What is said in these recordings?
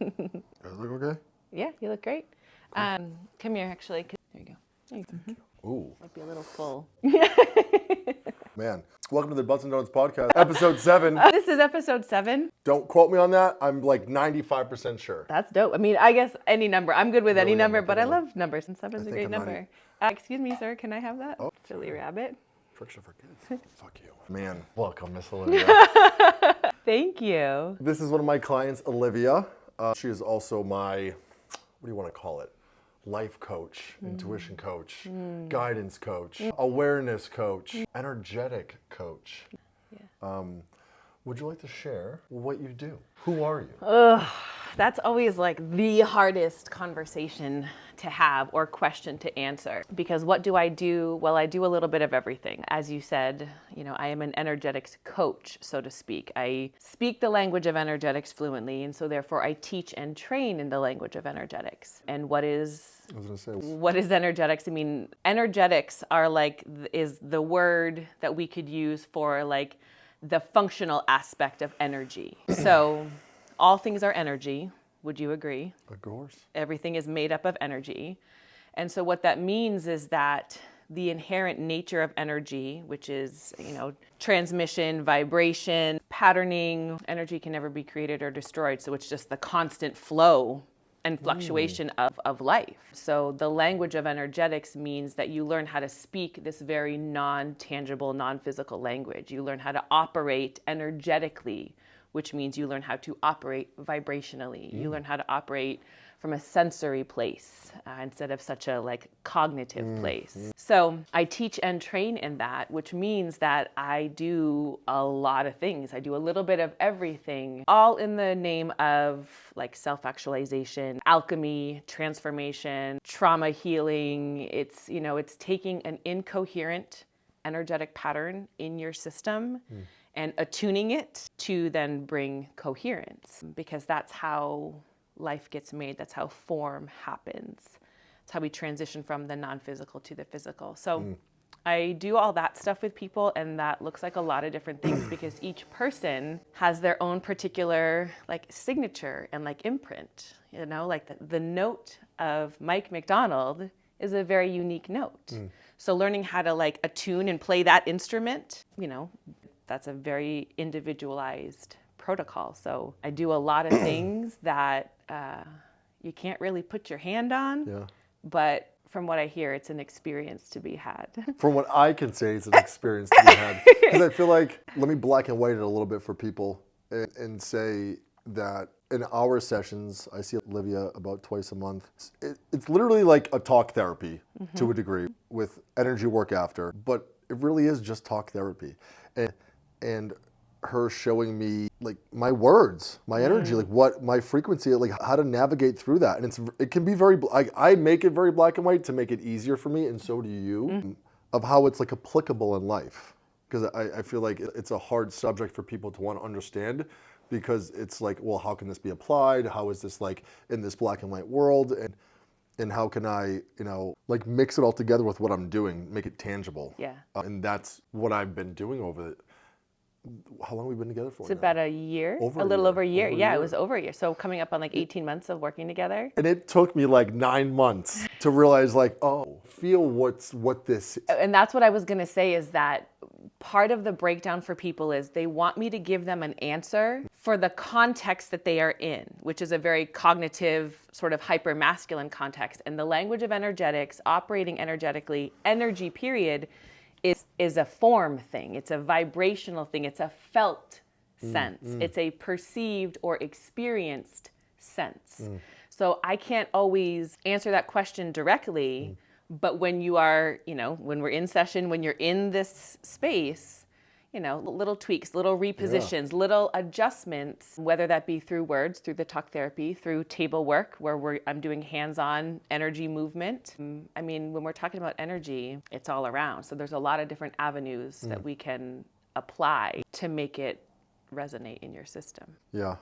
Does it look okay? Yeah, you look great. Come here, actually. There you go. There you go. Ooh, Might be a little full. man. Welcome to the Butts and Donuts podcast, episode 7. This is episode 7. Don't quote me on that. I'm like 95% sure. That's dope. I mean, I guess any number. I'm good with any Really, number, I'm but I okay with love numbers, and 7's a think great I'm number. Excuse me, sir. Can I have that? Oh, Silly rabbit. Friction for kids. Fuck you. Man, welcome, Miss Olivia. Thank you. This is one of my clients, Olivia. She is also my, what do you want to call it? Life coach, intuition coach, guidance coach, awareness coach, energetic coach. Yeah. Would you like to share what you do? Who are you? That's always like the hardest conversation to have or question to answer. Because what do I do? Well, I do a little bit of everything. As you said, I am an energetics coach, so to speak. I speak the language of energetics fluently, and so therefore I teach and train in the language of energetics. And what is energetics? I mean, energetics is the word that we could use for like the functional aspect of energy. So all things are energy. Would you agree? Of course. Everything is made up of energy. And so what that means is that the inherent nature of energy, which is, transmission, vibration, patterning, energy can never be created or destroyed. So it's just the constant flow and fluctuation of life. So the language of energetics means that you learn how to speak this very non-tangible, non-physical language. You learn how to operate energetically, which means you learn how to operate vibrationally. You learn how to operate from a sensory place instead of such a cognitive place. So I teach and train in that, which means that I do a lot of things. I do a little bit of everything, all in the name of self-actualization, alchemy, transformation, trauma healing. It's taking an incoherent energetic pattern in your system and attuning it to then bring coherence, because that's how life gets made. That's how form happens. It's how we transition from the non-physical to the physical. So I do all that stuff with people, and that looks like a lot of different things because each person has their own particular signature and imprint. The note of Mike McDonald is a very unique note. So learning how to attune and play that instrument, that's a very individualized protocol. So I do a lot of things that you can't really put your hand on, but from what I hear, it's an experience to be had. From what I can say, it's an experience to be had. Because I feel like, let me black and white it a little bit for people and say that in our sessions, I see Olivia about twice a month. It's literally like a talk therapy to a degree with energy work after, but it really is just talk therapy. And her showing me my words, my energy, what my frequency, how to navigate through that. And it can be very, I make it very black and white to make it easier for me, and so do you, of how it's applicable in life. Because I feel like it's a hard subject for people to want to understand, because it's well, how can this be applied? How is this in this black and white world? And how can I, mix it all together with what I'm doing, make it tangible? Yeah. And that's what I've been doing over how long have we been together for? It's about a year, little over a year. It was over a year. So coming up on 18 months of working together. And it took me 9 months to realize feel what this is. And that's what I was going to say, is that part of the breakdown for people is they want me to give them an answer for the context that they are in, which is a very cognitive, sort of hyper masculine context. And the language of energetics, operating energetically, energy period, is a form thing. It's a vibrational thing. It's a felt sense. It's a perceived or experienced sense. So I can't always answer that question directly, but when you are, when we're in session, when you're in this space, little tweaks, little repositions, little adjustments, whether that be through words, through the talk therapy, through table work, where I'm doing hands-on energy movement. I mean, when we're talking about energy, it's all around. So there's a lot of different avenues that we can apply to make it resonate in your system. Yeah.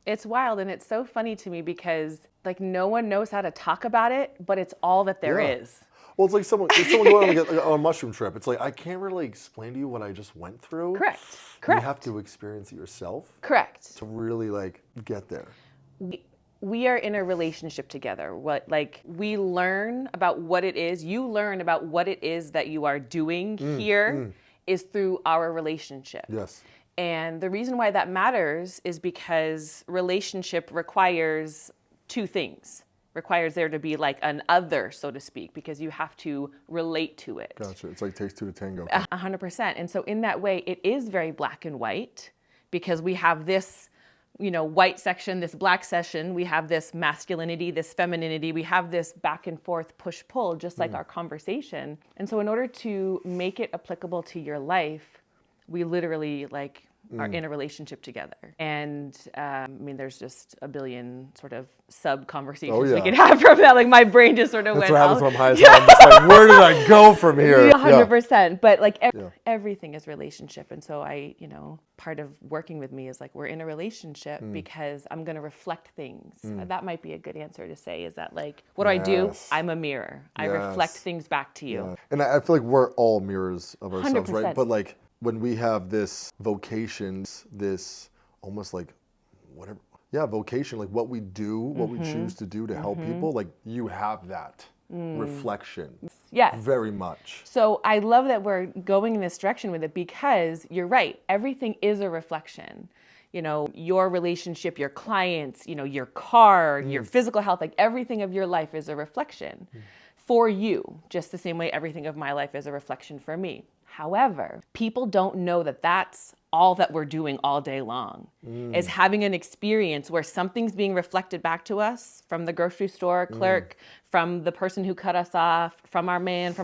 It's wild, and it's so funny to me because no one knows how to talk about it, but it's all that there is. Well, it's someone going on a mushroom trip. It's I can't really explain to you what I just went through. Correct. You have to experience it yourself. Correct. To really get there. we are in a relationship together. We learn about what it is. You learn about what it is that you are doing here is through our relationship. Yes. And the reason why that matters is because relationship requires two things. Requires there to be like an other, so to speak, because you have to relate to it. Gotcha. It's like takes two to tango. 100%. And so in that way, it is very black and white because we have this, white section, this black section, we have this masculinity, this femininity, we have this back and forth push pull, just like our conversation. And so in order to make it applicable to your life, we literally are in a relationship together. And there's just a billion sort of sub conversations we can have from that. Like my brain just sort of That's went what out. happens when I'm high as hell. I'm just like, where did I go from here? 100%. But everything is relationship. And so part of working with me is like, we're in a relationship because I'm going to reflect things. That might be a good answer to say is that what do I do? I'm a mirror. I reflect things back to you. Yeah. And I feel like we're all mirrors of ourselves, 100%. right? But when we have this vocation, this almost like whatever, vocation, like what we do, what we choose to do to help people, like you have that reflection. Yes. Very much. So I love that we're going in this direction with it because you're right. Everything is a reflection. Your relationship, your clients, your car, your physical health, like everything of your life is a reflection for you, just the same way everything of my life is a reflection for me. However, people don't know that that's all that we're doing all day long, is having an experience where something's being reflected back to us from the grocery store clerk, from the person who cut us off, from our man,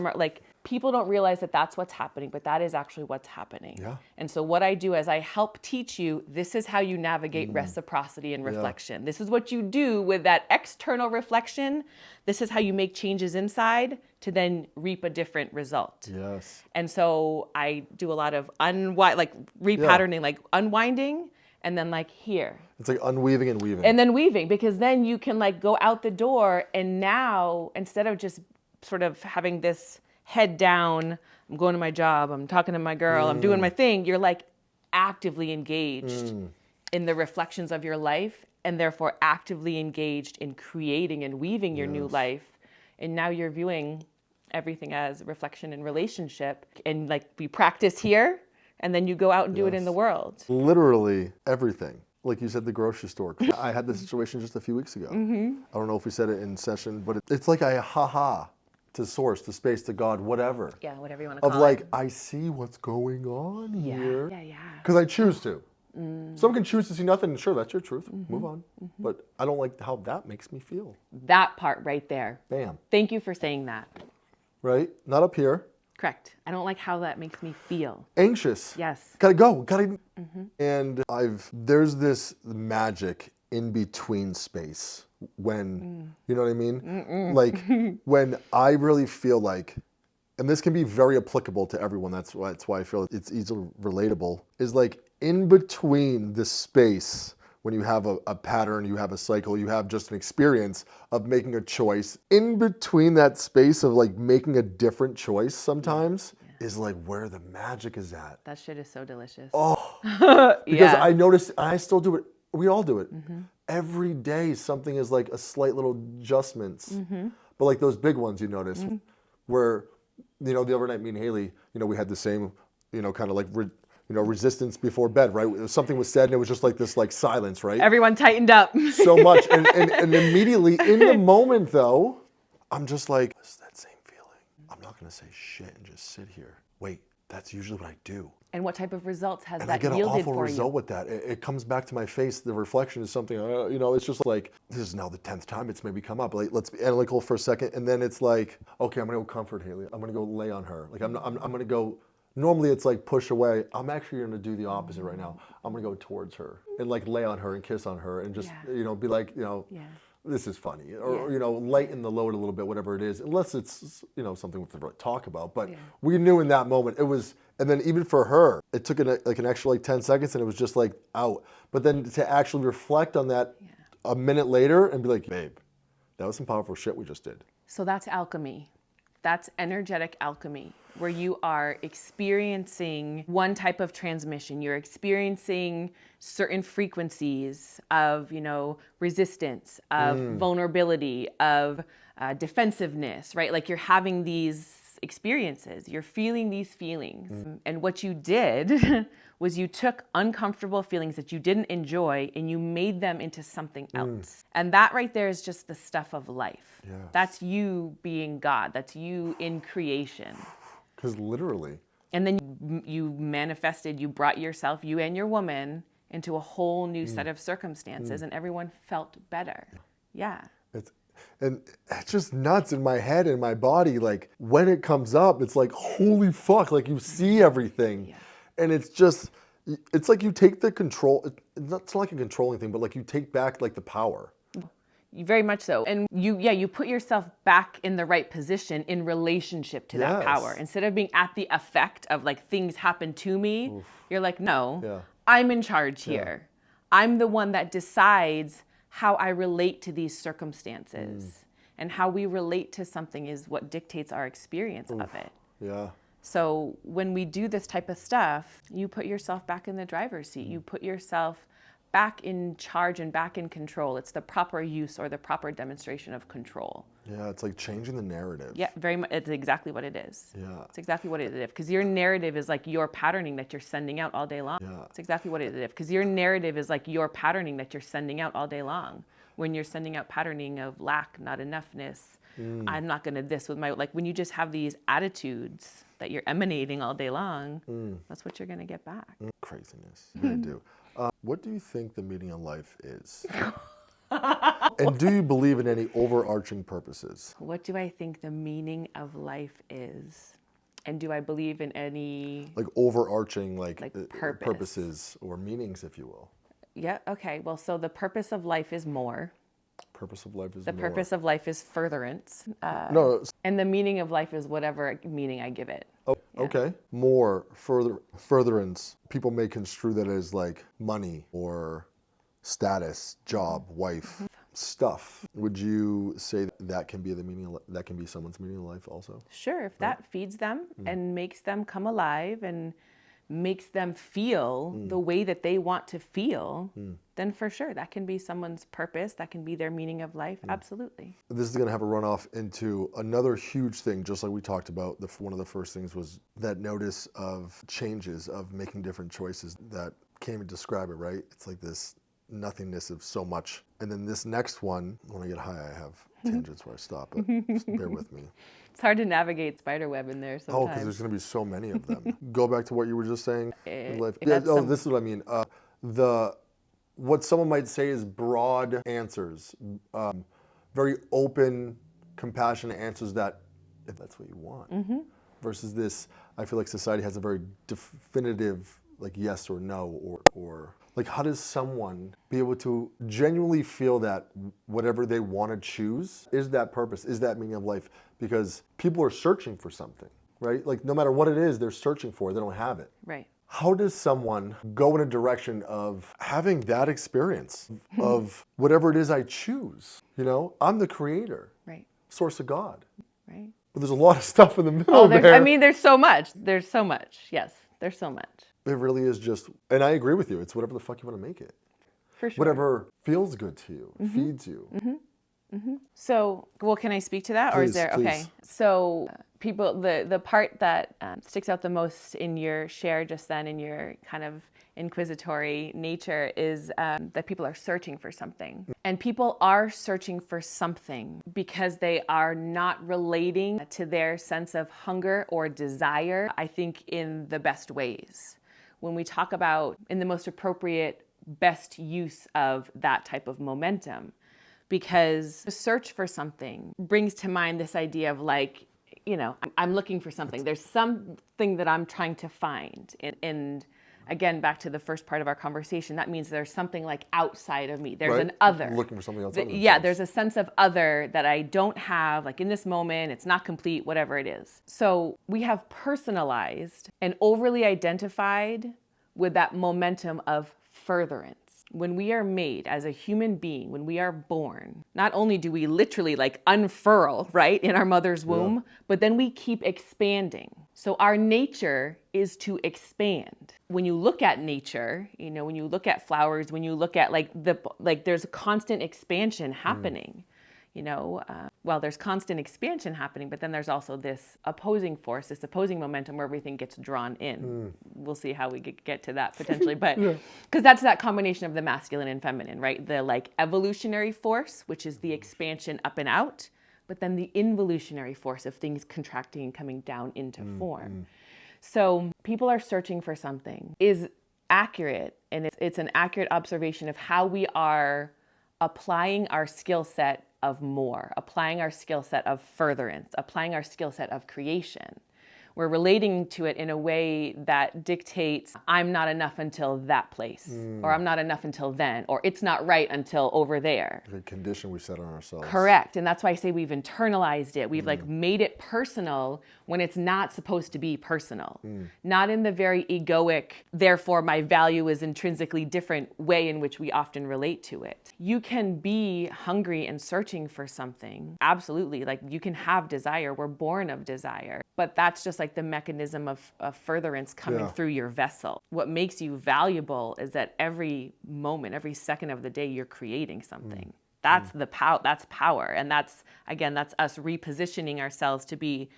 people don't realize that that's what's happening, but that is actually what's happening. Yeah. And so what I do is I help teach you, this is how you navigate reciprocity and reflection. This is what you do with that external reflection. This is how you make changes inside to then reap a different result. Yes. And so I do a lot of repatterning, unwinding, and then here. It's like unweaving and weaving. And then weaving, because then you can go out the door, and now instead of just sort of having this head down, I'm going to my job, I'm talking to my girl, I'm doing my thing, you're actively engaged in the reflections of your life, and therefore actively engaged in creating and weaving your new life. And now you're viewing everything as reflection and relationship. And we practice here, and then you go out and do it in the world. Literally everything. Like you said, the grocery store. I had this situation just a few weeks ago. I don't know if we said it in session, but it's like a ha-ha to source, to space, to God, whatever. Yeah, whatever you want to call it. I see what's going on here. Yeah. Because I choose to. Some can choose to see nothing. Sure, that's your truth. Move on. But I don't like how that makes me feel. That part right there. Bam. Thank you for saying that. Right? Not up here. Correct. I don't like how that makes me feel. Anxious. Yes. Gotta go. And there's this magic in between space when, you know what I mean? When I really feel and this can be very applicable to everyone, that's why I feel it's easily relatable, is in between the space when you have a pattern, you have a cycle, you have just an experience of making a choice, in between that space of making a different choice sometimes is where the magic is at. That shit is so delicious. Oh, because I noticed, I still do it, we all do it. Every day something is a slight little adjustments. But those big ones you notice, where, the other night me and Haley, we had the same, kind of resistance before bed, right? Something was said and it was just this silence, right? Everyone tightened up. So much. And immediately in the moment though, I'm just it's that same feeling. I'm not going to say shit and just sit here. Wait, that's usually what I do. And what type of results has And that I get an yielded awful for result you? with that. It comes back to my face. The reflection is something, it's just this is now the 10th time it's maybe come up. Let's be analytical for a second. And then it's okay, I'm going to go comfort Haley. I'm going to go lay on her. I'm going to go, normally it's push away. I'm actually going to do the opposite right now. I'm going to go towards her and lay on her and kiss on her and just, be this is funny, or lighten the load a little bit, whatever it is, unless it's something we have to talk about. But we knew in that moment it was, and then even for her, it took an extra 10 seconds, and it was just out. But then to actually reflect on that a minute later and be babe, that was some powerful shit we just did. So that's alchemy. That's energetic alchemy. where you are experiencing one type of transmission. You're experiencing certain frequencies of, resistance, of vulnerability, of defensiveness, right? Like you're having these experiences, you're feeling these feelings. And what you did was you took uncomfortable feelings that you didn't enjoy and you made them into something else. And that right there is just the stuff of life. Yes. That's you being God. That's you in creation. Because literally. And then you manifested, you brought yourself, you and your woman, into a whole new set of circumstances, and everyone felt better. Yeah. And it's just nuts in my head and my body. Like when it comes up, it's like, holy fuck, like you see everything. Yeah. And it's like you take the control. It's not like a controlling thing, but like you take back like the power. Very much so. And you put yourself back in the right position in relationship to that power. Instead of being at the effect of like things happen to me, you're like, no, I'm in charge here. I'm the one that decides how I relate to these circumstances. And how we relate to something is what dictates our experience of it. Yeah. So when we do this type of stuff, you put yourself back in the driver's seat. You put yourself back in charge and back in control. It's the proper use or the proper demonstration of control. Yeah, it's like changing the narrative. Yeah, very much. It's exactly what it is. Yeah. It's exactly what it is. Because your narrative is like your patterning that you're sending out all day long. Yeah. It's exactly what it is. Because your narrative is like your patterning that you're sending out all day long. When you're sending out patterning of lack, not enoughness, I'm not going to this with my, like when you just have these attitudes that you're emanating all day long, that's what you're going to get back. Craziness. I do. What do you think the meaning of life is? And do you believe in any overarching purposes? What do I think the meaning of life is? And do I believe in any... Like overarching purpose. Purposes or meanings, if you will. Yeah, okay. Well, so the purpose of life is more. Purpose of life is The more. purpose of life is furtherance. No. And the meaning of life is whatever meaning I give it. Oh, okay. More, furtherance. People may construe that as like money or status, job, wife, stuff. Would you say that can be the meaning of, that can be someone's meaning of life also? Sure, if that feeds them and makes them come alive and makes them feel the way that they want to feel, then for sure, that can be someone's purpose. That can be their meaning of life. Absolutely. This is going to have a runoff into another huge thing, just like we talked about. One of the first things was that notice of changes, of making different choices that can't even describe it, right? It's like this nothingness of so much. And then this next one, when I get high, I have tangents where I stop, but just bear with me. It's hard to navigate spiderweb in there sometimes. Oh, because there's going to be so many of them. Go back to what you were just saying. This is what I mean. What someone might say is broad answers, very open, compassionate answers that, if that's what you want, versus this, I feel like society has a very definitive, like yes or no, or like how does someone be able to genuinely feel that whatever they want to choose is that purpose, is that meaning of life? Because people are searching for something, right? Like no matter what it is they're searching for, they don't have it. Right. How does someone go in a direction of having that experience of whatever it is I choose? You know, I'm the creator, Right. source of God. Right. But there's a lot of stuff in the middle there. I mean, there's so much. There's so much. Yes, there's so much. It really is just, and I agree with you, it's whatever the fuck you want to make it. For sure. Whatever feels good to you, feeds you. So, well, can I speak to that? Or is there, okay. So people, the part that sticks out the most in your share just then, in your kind of inquisitory nature, is that people are searching for something. And people are searching for something because they are not relating to their sense of hunger or desire, I think, in the best ways. When we talk about in the most appropriate, best use of that type of momentum. Because the search for something brings to mind this idea of like, you know, I'm looking for something. There's something that I'm trying to find. And again, back to the first part of our conversation, that means there's something like outside of me. There's an other. Looking for something outside of yeah, there's a sense of other that I don't have, like in this moment, it's not complete, whatever it is. So we have personalized and overly identified with that momentum of furtherance. When we are made as a human being, when we are born, not only do we literally like unfurl, right, in our mother's womb, but then we keep expanding. So our nature is to expand. When you look at nature, when you look at flowers, when you look at there's a constant expansion happening. There's constant expansion happening, but then there's also this opposing force, this opposing momentum where everything gets drawn in. We'll see how we get to that potentially, but because that's that combination of the masculine and feminine, right? The evolutionary force, which is the expansion up and out, but then the involutionary force of things contracting and coming down into form. So people are searching for something is accurate, and it's an accurate observation of how we are applying our skill set of more, applying our skill set of furtherance, applying our skill set of creation. We're relating to it in a way that dictates, I'm not enough until that place, or I'm not enough until then, or it's not right until over there. The condition we set on ourselves. Correct. And that's why I say we've internalized it. We've made it personal when it's not supposed to be personal. Not in the very egoic, therefore my value is intrinsically different way in which we often relate to it. You can be hungry and searching for something. Absolutely. You can have desire. We're born of desire. But that's just the mechanism of furtherance coming through your vessel. What makes you valuable is that every moment, every second of the day, you're creating something. That's that's power. And that's us repositioning ourselves to be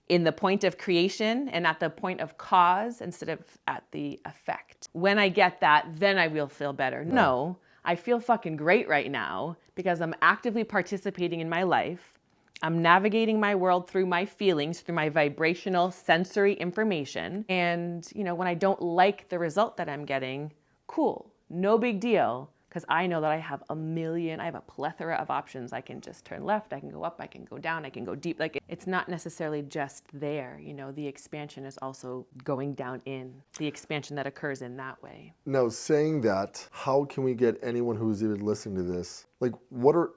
in the point of creation and at the point of cause instead of at the effect. When I get that, then I will feel better. No, I feel fucking great right now because I'm actively participating in my life. I'm navigating my world through my feelings, through my vibrational sensory information. And, when I don't like the result that I'm getting, cool, no big deal. Because I know that I have a plethora of options. I can just turn left, I can go up, I can go down, I can go deep. It's not necessarily just there. The expansion is also going down in, the expansion that occurs in that way. Now, saying that, how can we get anyone who's even listening to this, what are,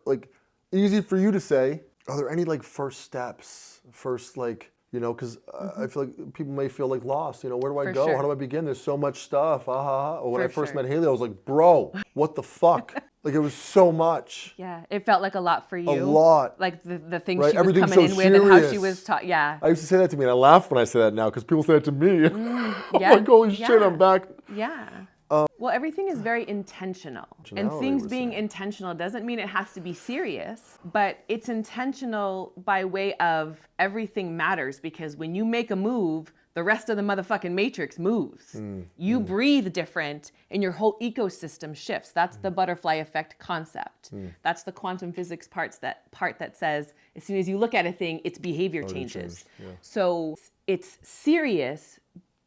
easy for you to say, are there any first steps, because I feel like people may feel lost, where do I go? Sure. How do I begin? There's so much stuff. Or when I first met Haley, I was like, bro, what the fuck? It was so much. Yeah, it felt like a lot for you. A lot. The things she was coming so in with and how she was taught. Yeah. I used to say that to me, and I laugh when I say that now because people say that to me. I'm like, holy shit, I'm back. Yeah. Well, everything is very intentional. And things being intentional doesn't mean it has to be serious, but it's intentional by way of everything matters, because when you make a move, the rest of the motherfucking matrix moves. You breathe different and your whole ecosystem shifts. That's the butterfly effect concept. That's the quantum physics part that says as soon as you look at a thing, its behavior changes. So it's serious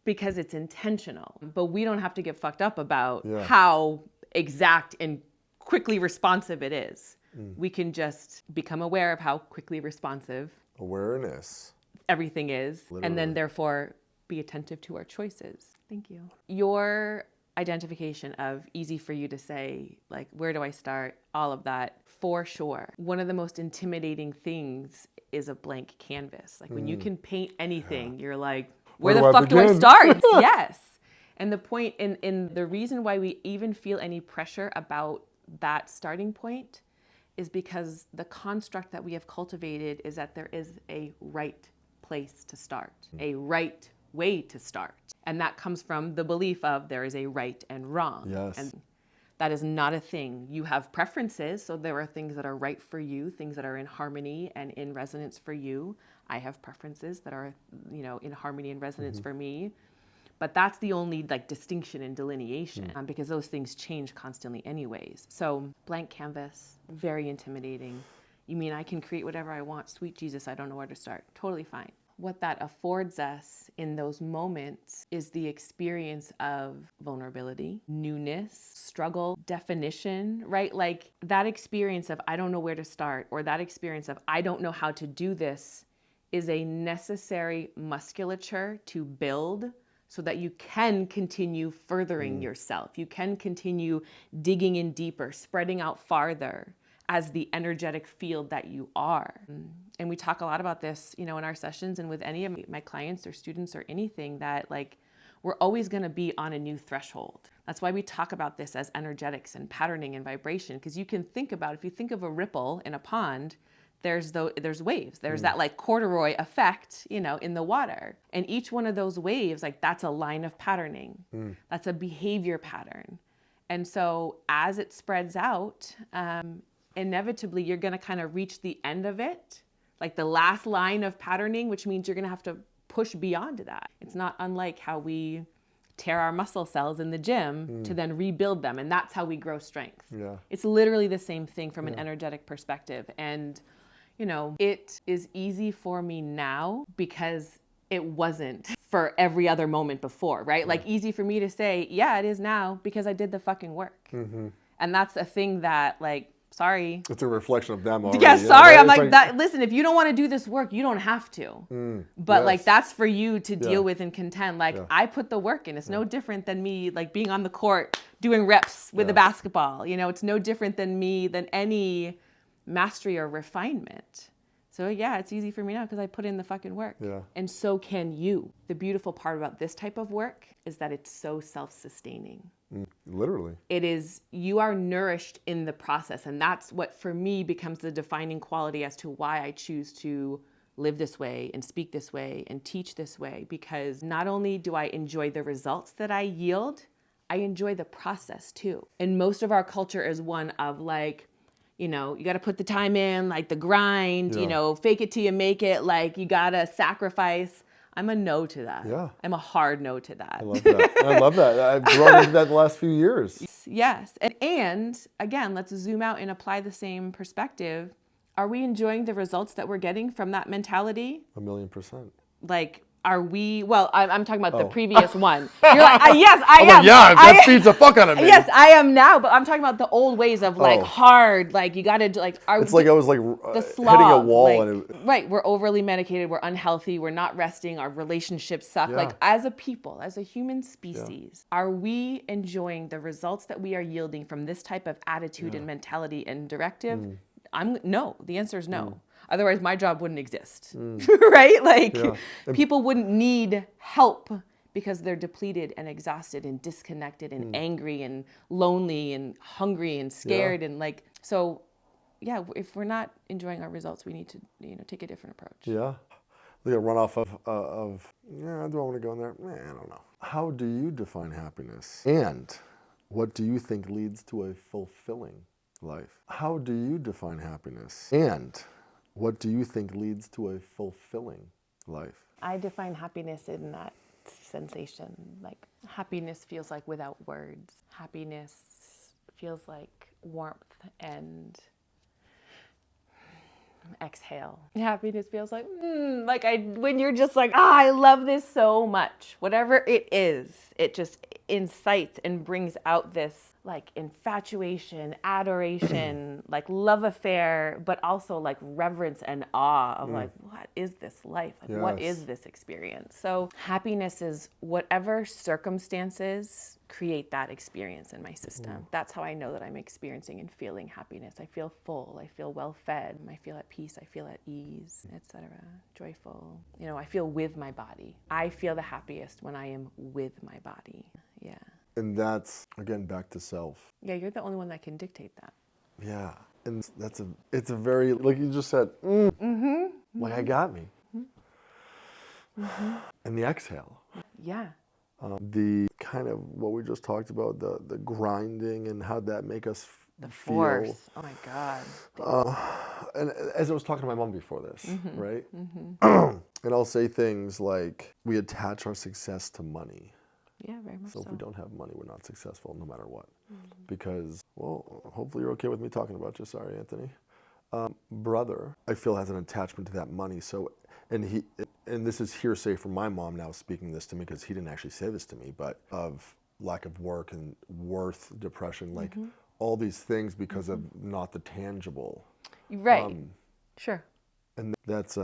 because it's intentional, but we don't have to get fucked up about how exact and quickly responsive it is. We can just become aware of how quickly responsive awareness everything is, and then therefore be attentive to our choices. Thank you. Your identification of easy for you to say, where do I start? All of that, for sure. One of the most intimidating things is a blank canvas. When you can paint anything, you're like, where the fuck do I start? Yes. And the point in the reason why we even feel any pressure about that starting point is because the construct that we have cultivated is that there is a right place to start, a right way to start. And that comes from the belief of there is a right and wrong. Yes. And that is not a thing. You have preferences, so there are things that are right for you, things that are in harmony and in resonance for you. I have preferences that are, in harmony and resonance for me. But that's the only distinction and delineation because those things change constantly anyways. So blank canvas, very intimidating. You mean I can create whatever I want? Sweet Jesus, I don't know where to start. Totally fine. What that affords us in those moments is the experience of vulnerability, newness, struggle, definition, right? That experience of I don't know where to start, or that experience of I don't know how to do this, is a necessary musculature to build so that you can continue furthering yourself. You can continue digging in deeper, spreading out farther as the energetic field that you are. And we talk a lot about this, in our sessions and with any of my clients or students or anything, that we're always gonna be on a new threshold. That's why we talk about this as energetics and patterning and vibration, because you can think about, if you think of a ripple in a pond, there's waves. There's that like corduroy effect, you know, in the water. And each one of those waves, like that's a line of patterning. That's a behavior pattern. And so as it spreads out, inevitably you're going to kind of reach the end of it, like the last line of patterning, which means you're going to have to push beyond that. It's not unlike how we tear our muscle cells in the gym to then rebuild them. And that's how we grow strength. Yeah. It's literally the same thing from an energetic perspective. And, you know, it is easy for me now because it wasn't for every other moment before, right? Like easy for me to say, yeah, it is now because I did the fucking work. And that's a thing that like, sorry. It's a reflection of them already. Yeah, sorry. Right? I'm like, that. Listen, if you don't want to do this work, you don't have to. But like, that's for you to deal with and contend. Like, I put the work in. It's no different than me, like being on the court, doing reps with a basketball. You know, it's no different than any mastery or refinement. So yeah, it's easy for me now because I put in the fucking work. Yeah. And so can you. The beautiful part about this type of work is that it's so self-sustaining. Literally. It is, you are nourished in the process. And that's what for me becomes the defining quality as to why I choose to live this way and speak this way and teach this way. Because not only do I enjoy the results that I yield, I enjoy the process too. And most of our culture is one of like, you know, you got to put the time in, like the grind, you know, fake it till you make it. Like you got to sacrifice. I'm a no to that. Yeah. I'm a hard no to that. I love that. I love that. I've grown into that the last few years. Yes. And again, let's zoom out and apply the same perspective. Are we enjoying the results that we're getting from that mentality? 1,000,000%. Like, are we, well, I'm talking about the previous one. You're like, yes, I am. Like, yeah, that feeds the fuck out of me. Yes, I am now, but I'm talking about the old ways of like hard, like you got to like, it's like I was like the hitting a wall. Like, right, we're overly medicated, we're unhealthy, we're not resting, our relationships suck. Yeah. Like as a people, as a human species, are we enjoying the results that we are yielding from this type of attitude and mentality and directive? No, the answer is no. Otherwise, my job wouldn't exist, right? Like people wouldn't need help because they're depleted and exhausted and disconnected and angry and lonely and hungry and scared and like, so yeah, if we're not enjoying our results, we need to, you know, take a different approach. Yeah. Like a runoff of do I want to go in there? I don't know. How do you define happiness? And what do you think leads to a fulfilling life? How do you define happiness? And what do you think leads to a fulfilling life? I define happiness in that sensation. Like happiness feels like without words. Happiness feels like warmth and exhale. Happiness feels like, when you're just like, I love this so much. Whatever it is, it just incites and brings out this like infatuation, adoration, like love affair, but also like reverence and awe of like, what is this life? Like, what is this experience? So happiness is whatever circumstances create that experience in my system. That's how I know that I'm experiencing and feeling happiness. I feel full, I feel well fed, I feel at peace, I feel at ease, etc. Joyful. You know, I feel with my body. I feel the happiest when I am with my body. Yeah. And that's, again, back to self. Yeah, you're the only one that can dictate that. Yeah. And it's a very, like you just said, like I got me. And the exhale. Yeah. The kind of what we just talked about, the grinding and how that make us The feel. force. Oh my God. And as I was talking to my mom before this, right? And I'll say things like, we attach our success to money. Yeah, very much so. So if we don't have money, we're not successful no matter what. Because, well, hopefully you're okay with me talking about you. Sorry, Anthony. Brother, I feel, has an attachment to that money. So, and this is hearsay from my mom now speaking this to me because he didn't actually say this to me, but of lack of work and worth, depression, like all these things because of not the tangible. Right. Sure. And that's,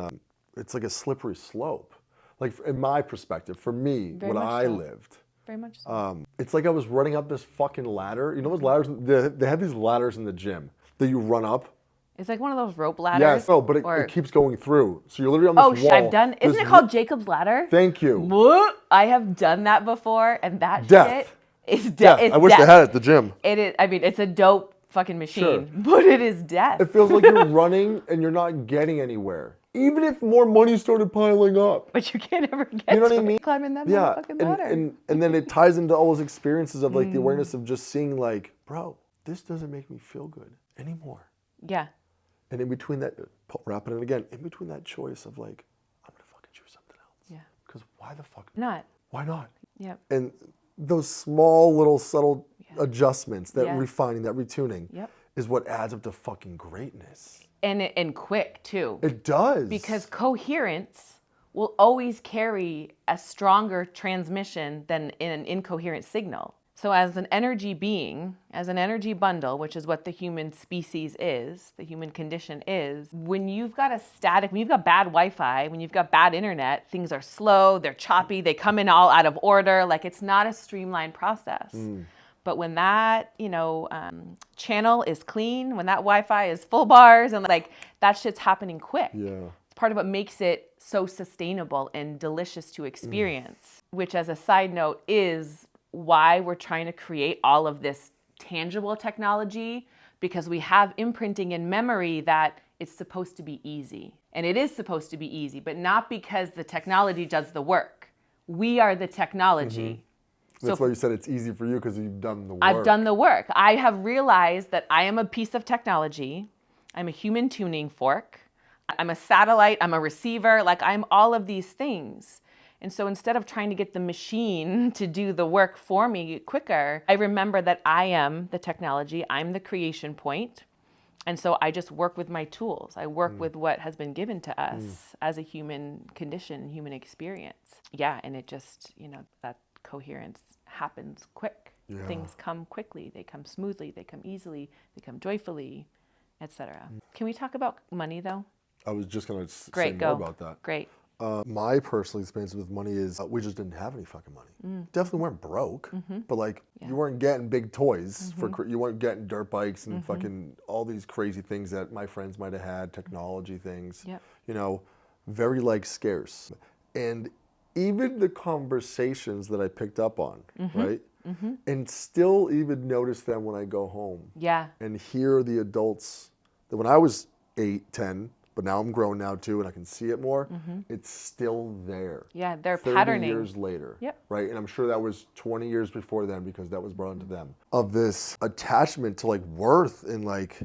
it's like a slippery slope. Like in my perspective, for me, Very what much I so. lived. Very much so. It's like I was running up this fucking ladder. You know those ladders? They have these ladders in the gym that you run up. It's like one of those rope ladders. Yes, no, but it keeps going through. So you're literally on this wall. I've done, isn't it called Jacob's Ladder? Thank you. What? I have done that before, and that Death. shit is Death. death. I wish they had it at the gym. It is, I mean, it's a dope fucking machine, but it is death. It feels like you're running and you're not getting anywhere. Even if more money started piling up. But you can't ever get You know to what I mean? climbing that Yeah. motherfucking ladder. And then it ties into all those experiences of like the awareness of just seeing like, bro, this doesn't make me feel good anymore. Yeah. And in between that, wrapping it again, in between that choice of like, I'm going to fucking choose something else. Yeah. Because why the fuck not? Why not? Yep. And those small little subtle adjustments, that refining, that retuning is what adds up to fucking greatness. And quick too. It does. Because coherence will always carry a stronger transmission than in an incoherent signal. So as an energy being, as an energy bundle, which is what the human species is, the human condition is, when you've got when you've got bad Wi-Fi, when you've got bad internet, things are slow, they're choppy, they come in all out of order, like it's not a streamlined process. But when that, channel is clean, when that Wi-Fi is full bars and like that shit's happening quick. Yeah. It's part of what makes it so sustainable and delicious to experience, which as a side note is why we're trying to create all of this tangible technology, because we have imprinting in memory that it's supposed to be easy. And it is supposed to be easy, but not because the technology does the work. We are the technology. That's why you said it's easy for you, because you've done the work. I've done the work. I have realized that I am a piece of technology. I'm a human tuning fork. I'm a satellite. I'm a receiver. Like I'm all of these things. And so instead of trying to get the machine to do the work for me quicker, I remember that I am the technology. I'm the creation point. And so I just work with my tools. I work with what has been given to us as a human condition, human experience. Yeah, and it just, that coherence happens quick. Yeah. Things come quickly, they come smoothly, they come easily, they come joyfully, etc. Can we talk about money though? I was just going to say more about that. Great. My personal experience with money is we just didn't have any fucking money. Definitely weren't broke, but like you weren't getting big toys you weren't getting dirt bikes and fucking all these crazy things that my friends might have had, technology things. Yep. Very like scarce. And even the conversations that I picked up on, right? And still even notice them when I go home. Yeah. And hear the adults that when I was 8, 10, but now I'm grown now too, and I can see it more. It's still there. Yeah, they're 30 patterning. years later. Yep. Right, and I'm sure that was 20 years before then because that was brought into them. Of this attachment to like worth and like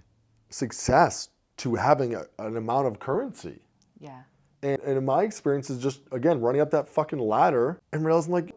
success to having an amount of currency. Yeah. And in my experience is just, again, running up that fucking ladder and realizing like,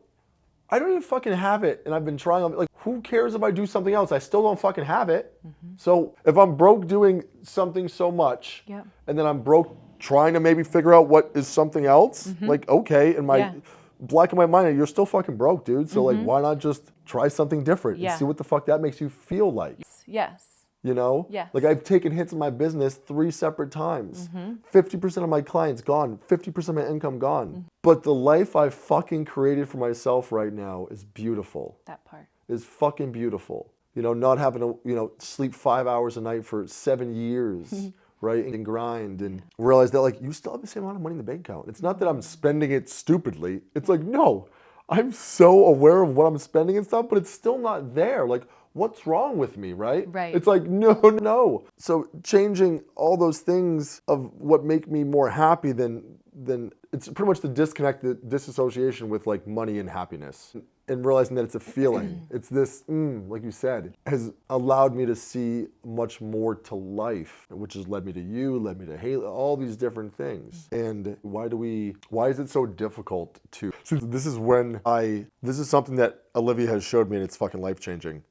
I don't even fucking have it. And I've been trying, like, who cares if I do something else? I still don't fucking have it. So if I'm broke doing something so much, and then I'm broke trying to maybe figure out what is something else, like, okay, in my black and white mind, you're still fucking broke, dude. So like, why not just try something different and see what the fuck that makes you feel like? Yes. Yes. Like I've taken hits in my business 3 separate times. 50% of my clients gone, 50% of my income gone. But the life I've fucking created for myself right now is beautiful. That part. Is fucking beautiful. Not having to, sleep 5 hours a night for 7 years, right? And grind and realize that like you still have the same amount of money in the bank account. It's not that I'm spending it stupidly. It's like, no, I'm so aware of what I'm spending and stuff, but it's still not there. Like, what's wrong with me, right? Right. It's like, no. So changing all those things of what make me more happy than it's pretty much the disconnect, the disassociation with like money and happiness. And realizing that it's a feeling. It's this, like you said, has allowed me to see much more to life, which has led me to you, led me to Haley, all these different things. And why is it so difficult to, since this is something that Olivia has showed me and it's fucking life-changing.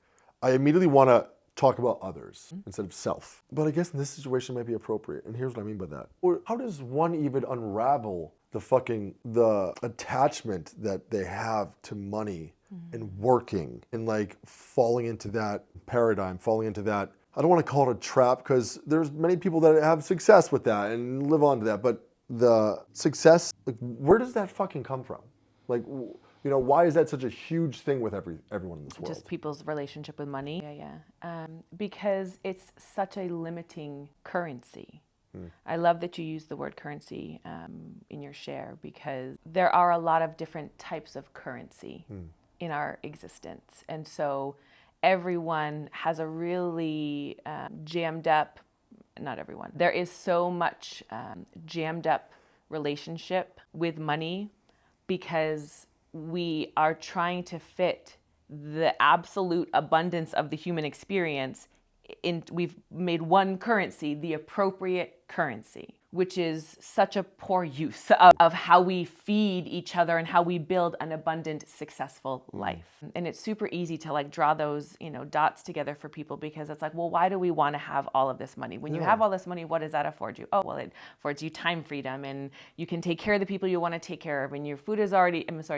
I immediately want to talk about others instead of self. But I guess in this situation it might be appropriate. And here's what I mean by that. Or how does one even unravel the attachment that they have to money and working and like falling into that paradigm, falling into that, I don't want to call it a trap because there's many people that have success with that and live on to that. But the success, like, where does that fucking come from? Like, why is that such a huge thing with everyone in this world? Just people's relationship with money. Yeah. Because it's such a limiting currency. I love that you use the word currency in your share because there are a lot of different types of currency in our existence. And so everyone has a really jammed up, not everyone, there is so much jammed up relationship with money because we are trying to fit the absolute abundance of the human experience we've made one currency the appropriate currency, which is such a poor use of how we feed each other and how we build an abundant, successful life. And it's super easy to like draw those, dots together for people because it's like, well, why do we want to have all of this money? When you have all this money, what does that afford you? Oh, well, it affords you time freedom and you can take care of the people you want to take care of and your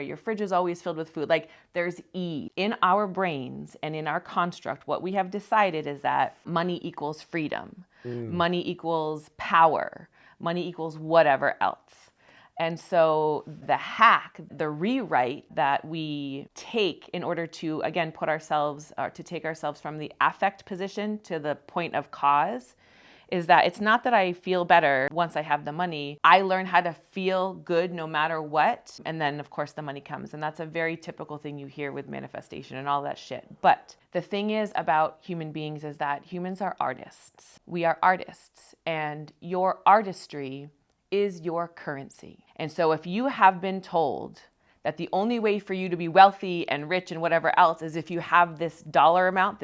your fridge is always filled with food. Like there's ease. In our brains and in our construct, what we have decided is that money equals freedom. Money equals power. Money equals whatever else. And so the hack, the rewrite that we take in order to, again, to take ourselves from the affect position to the point of cause is that it's not that I feel better once I have the money. I learn how to feel good no matter what. And then, of course, the money comes. And that's a very typical thing you hear with manifestation and all that shit. But the thing is about human beings is that humans are artists. We are artists. And your artistry is your currency. And so if you have been told that the only way for you to be wealthy and rich and whatever else is if you have this dollar amount,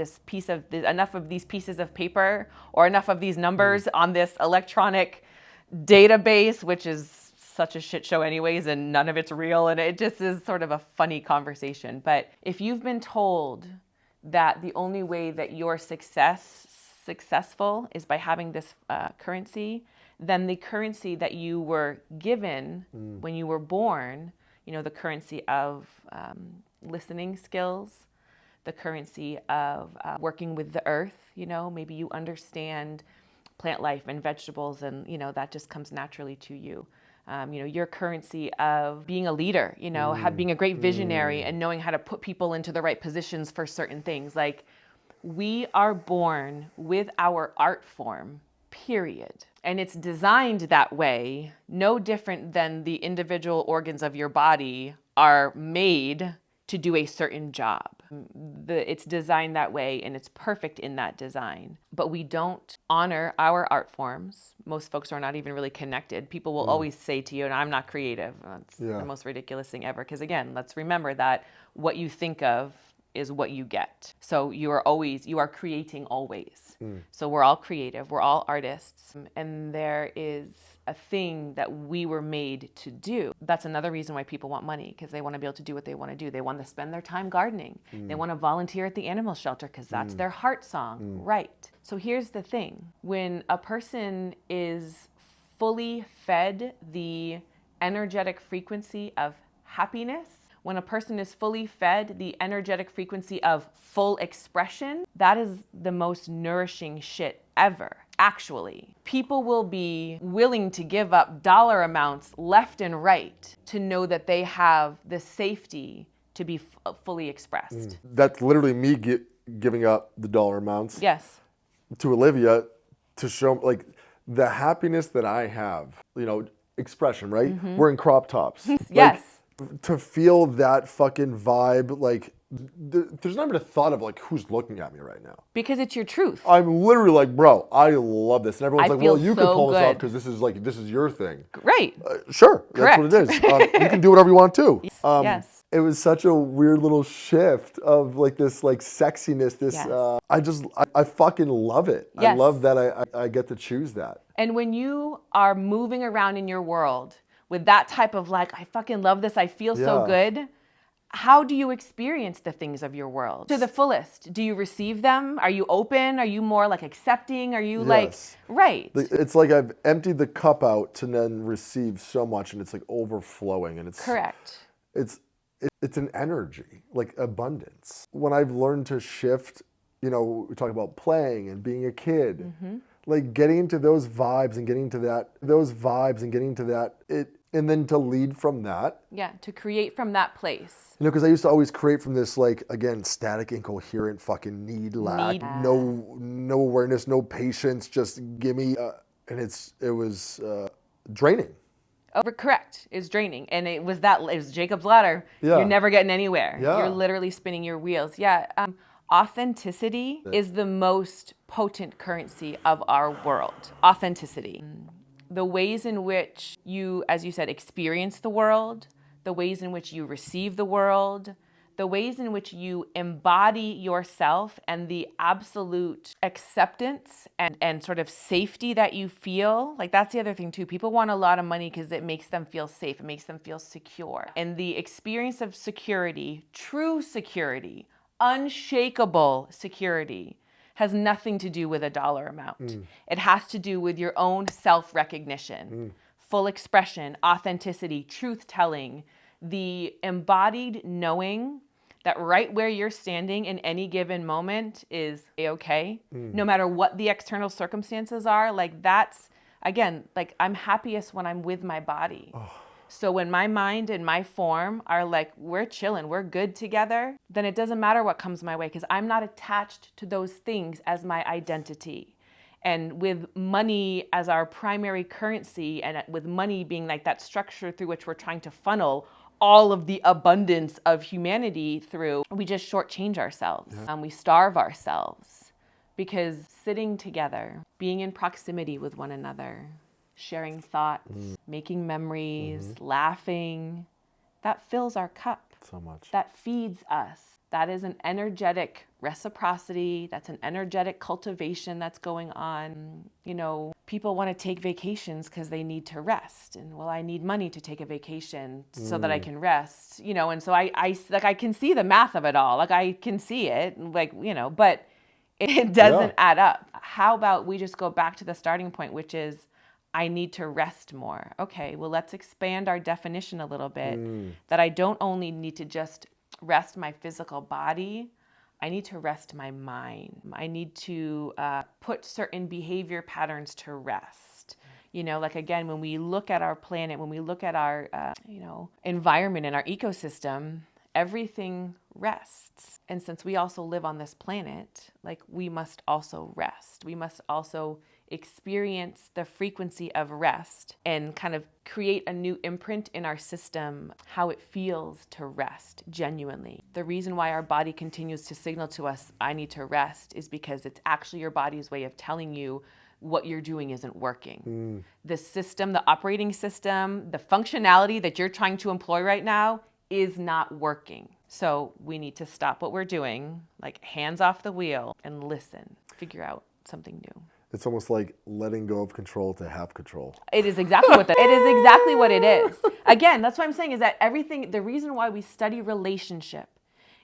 enough of these pieces of paper or enough of these numbers on this electronic database, which is such a shit show anyways, and none of it's real. And it just is sort of a funny conversation. But if you've been told that the only way that you're successful is by having this currency, then the currency that you were given when you were born, the currency of listening skills, the currency of working with the earth, maybe you understand plant life and vegetables and, that just comes naturally to you. Your currency of being a leader, being a great visionary and knowing how to put people into the right positions for certain things. Like we are born with our art form, period. And it's designed that way, no different than the individual organs of your body are made to do a certain job. It's designed that way and it's perfect in that design. But we don't honor our art forms. Most folks are not even really connected. People will always say to you, and I'm not creative. That's the most ridiculous thing ever. Because again, let's remember that what you think of is what you get. So you are creating always. So we're all creative, we're all artists, and there is a thing that we were made to do. That's another reason why people want money, because they want to be able to do what they want to do. They want to spend their time gardening. They want to volunteer at the animal shelter because that's their heart song. Right. So here's the thing. When a person is fully fed the energetic frequency of happiness, when a person is fully fed the energetic frequency of full expression, that is the most nourishing shit ever. Actually, people will be willing to give up dollar amounts left and right to know that they have the safety to be fully expressed. That's literally me giving up the dollar amounts. Yes. To Olivia to show like the happiness that I have, expression, right? We're in crop tops. Yes. To feel that fucking vibe, like there's not even a thought of like who's looking at me right now. Because it's your truth. I'm literally like, bro, I love this, and everyone's I like, feel well, you so can pull this off good. because this is your thing. Right. Sure, Correct. that's what it is. You can do whatever you want to. Yes. It was such a weird little shift of like this like sexiness. This Yes. I fucking love it. Yes. I love that I get to choose that. And when you are moving around in your world with that type of like, I fucking love this, I feel so good, how do you experience the things of your world? To the fullest. Do you receive them? Are you open? Are you more like accepting? Are you like, right. It's like I've emptied the cup out to then receive so much and it's like overflowing and it's correct. It's an energy, like abundance. When I've learned to shift, we talk about playing and being a kid, like getting into those vibes and getting to that, and then to lead from that. Yeah, to create from that place. Because I used to always create from this, like, again, static, incoherent, fucking lack, no awareness, no patience, just gimme, and it was draining. Correct. It's draining. And it was Jacob's ladder. Yeah. You're never getting anywhere. Yeah. You're literally spinning your wheels. Yeah. Authenticity is the most potent currency of our world. Authenticity. The ways in which you, as you said, experience the world, the ways in which you receive the world, the ways in which you embody yourself and the absolute acceptance and sort of safety that you feel. Like that's the other thing too. People want a lot of money because it makes them feel safe. It makes them feel secure. And the experience of security, true security, unshakable security, has nothing to do with a dollar amount. It has to do with your own self-recognition, full expression, authenticity, truth-telling, the embodied knowing that right where you're standing in any given moment is okay, no matter what the external circumstances are. Like that's, again, like I'm happiest when I'm with my body. Oh. So when my mind and my form are like, we're chilling, we're good together, then it doesn't matter what comes my way because I'm not attached to those things as my identity. And with money as our primary currency and with money being like that structure through which we're trying to funnel all of the abundance of humanity through, we just shortchange ourselves. Yeah. We starve ourselves because sitting together, being in proximity with one another, sharing thoughts, making memories, laughing, that fills our cup. So much. That feeds us. That is an energetic reciprocity. That's an energetic cultivation that's going on. You know, people want to take vacations because they need to rest. And well, I need money to take a vacation so that I can rest. You know, and so I can see the math of it all. Like I can see it, like, you know, but it doesn't add up. How about we just go back to the starting point, which is I need to rest more. Okay, well, let's expand our definition a little bit. That I don't only need to just rest my physical body, I need to rest my mind. I need to put certain behavior patterns to rest. You know, like again, when we look at our planet, when we look at our, environment and our ecosystem, everything rests. And since we also live on this planet, like we must also rest. We must also experience the frequency of rest and kind of create a new imprint in our system, how it feels to rest genuinely. The reason why our body continues to signal to us, I need to rest, is because it's actually your body's way of telling you what you're doing isn't working. The system, the operating system, the functionality that you're trying to employ right now is not working. So we need to stop what we're doing, like hands off the wheel, and listen, figure out something new. It's almost like letting go of control to have control. It is exactly what it is exactly what it is. Again, that's what I'm saying is that everything, the reason why we study relationship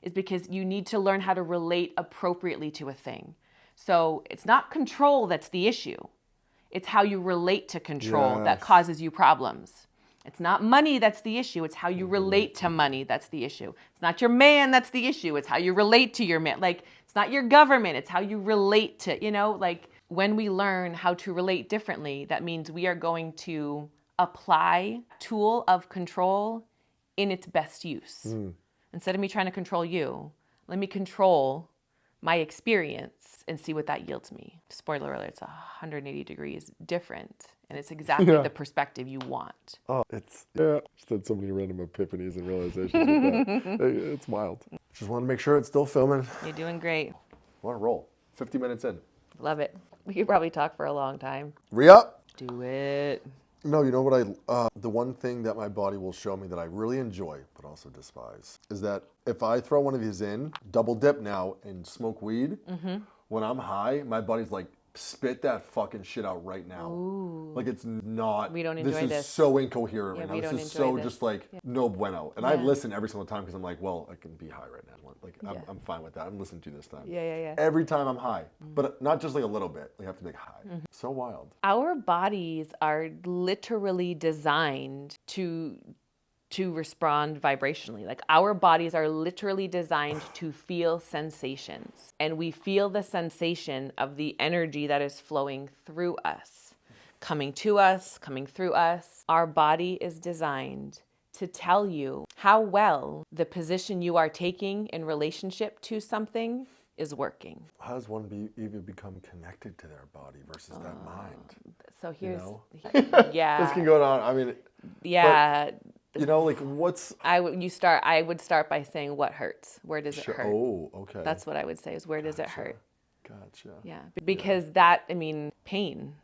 is because you need to learn how to relate appropriately to a thing. So it's not control that's the issue. It's how you relate to control that causes you problems. It's not money that's the issue. It's how you relate to money that's the issue. It's not your man that's the issue. It's how you relate to your man. Like, it's not your government. It's how you relate to, you know, like, when we learn how to relate differently, that means we are going to apply tool of control in its best use. Instead of me trying to control you, let me control my experience and see what that yields me. Spoiler alert, it's 180 degrees different, and it's exactly the perspective you want. Oh, just had so many random epiphanies and realizations with that. It's wild. Just want to make sure it's still filming. You're doing great. Want to roll. 50 minutes in. Love it. We could probably talk for a long time. Re-up. Do it. No, you know what the one thing that my body will show me that I really enjoy, but also despise, is that if I throw one of these in, double dip now, and smoke weed, when I'm high, my body's like, spit that fucking shit out right now. Ooh. Like it's not, we don't enjoy this is so incoherent right now. This is so this. Just like no bueno. And I listen every single time because I'm like, well, I can be high right now. Like I'm fine with that. I'm listening to this time. Yeah. Every time I'm high, but not just like a little bit. Like I have to be high. So wild. Our bodies are literally designed to respond vibrationally. Like our bodies are literally designed to feel sensations. And we feel the sensation of the energy that is flowing through us, coming to us, coming through us. Our body is designed to tell you how well the position you are taking in relationship to something is working. How does one even become connected to their body versus that mind? So here's, this can go on. I mean, You know, like what's... I would start by saying what hurts. Where does it hurt? Oh, okay. That's what I would say is where does it hurt? Gotcha. Yeah, because that, I mean, pain,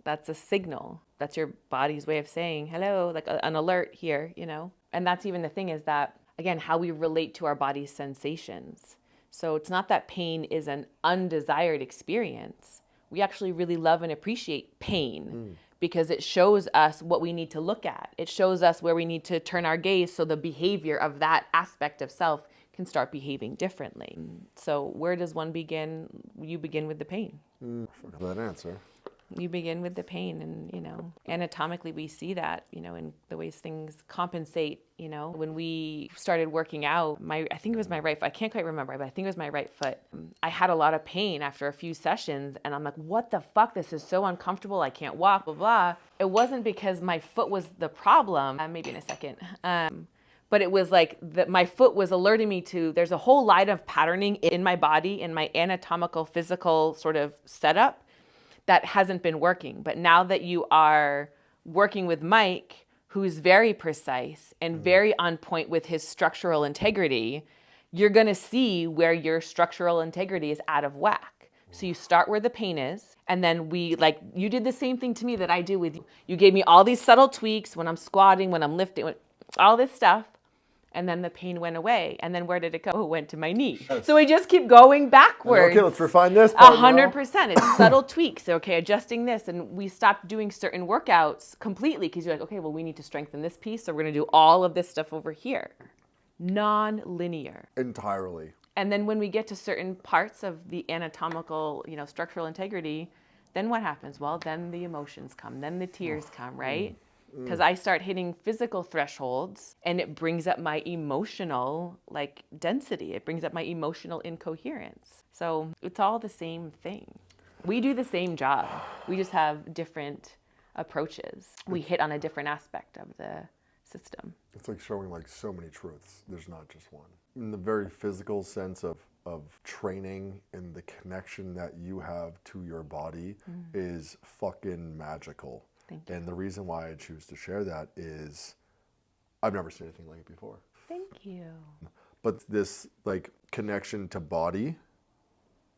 that's a signal. That's your body's way of saying, hello, like an alert here, you know? And that's even the thing is that, again, how we relate to our body's sensations. So it's not that pain is an undesired experience. We actually really love and appreciate pain because it shows us what we need to look at. It shows us where we need to turn our gaze so the behavior of that aspect of self can start behaving differently. So where does one begin? You begin with the pain. Forgot that answer. You begin with the pain, and, you know, anatomically we see that, you know, in the ways things compensate. You know, when we started working out, I think it was my right foot, I can't quite remember, but I think it was my right foot. I had a lot of pain after a few sessions, and I'm like, what the fuck? This is so uncomfortable. I can't walk, blah, blah. It wasn't because my foot was the problem, maybe in a second. But it was like that my foot was alerting me to, there's a whole line of patterning in my body, in my anatomical, physical sort of setup that hasn't been working. But now that you are working with Mike, who's very precise and very on point with his structural integrity, you're going to see where your structural integrity is out of whack. So you start where the pain is, and then you did the same thing to me that I do with you. You gave me all these subtle tweaks when I'm squatting, when I'm lifting, all this stuff. And then the pain went away. And then where did it go? Oh, it went to my knee. Yes. So we just keep going backwards. Okay, let's refine this part 100%. It's subtle tweaks. Okay, adjusting this. And we stopped doing certain workouts completely because you're like, okay, well, we need to strengthen this piece. So we're going to do all of this stuff over here. Non-linear. Entirely. And then when we get to certain parts of the anatomical, you know, structural integrity, then what happens? Well, then the emotions come. Then the tears come, right? Because I start hitting physical thresholds, and it brings up my emotional density. It brings up my emotional incoherence. So it's all the same thing. We do the same job. We just have different approaches. We hit on a different aspect of the system. It's like showing so many truths. There's not just one. In the very physical sense of training, and the connection that you have to your body is fucking magical. And the reason why I choose to share that is I've never seen anything like it before. Thank you. But this connection to body,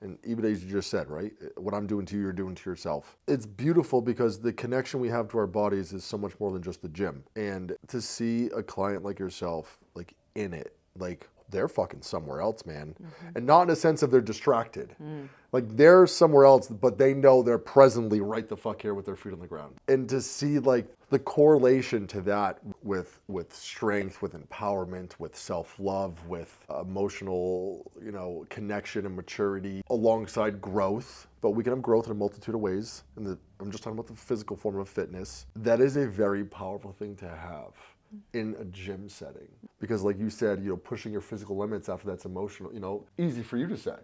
and even as you just said, right? What I'm doing to you, you're doing to yourself. It's beautiful because the connection we have to our bodies is so much more than just the gym. And to see a client like yourself, in it, they're fucking somewhere else, man. And not in a sense of they're distracted. They're somewhere else, but they know they're presently right the fuck here with their feet on the ground. And to see the correlation to that with strength, with empowerment, with self-love, with emotional, connection and maturity alongside growth. But we can have growth in a multitude of ways. And I'm just talking about the physical form of fitness. That is a very powerful thing to have in a gym setting, because like you said, pushing your physical limits after that's emotional, easy for you to say,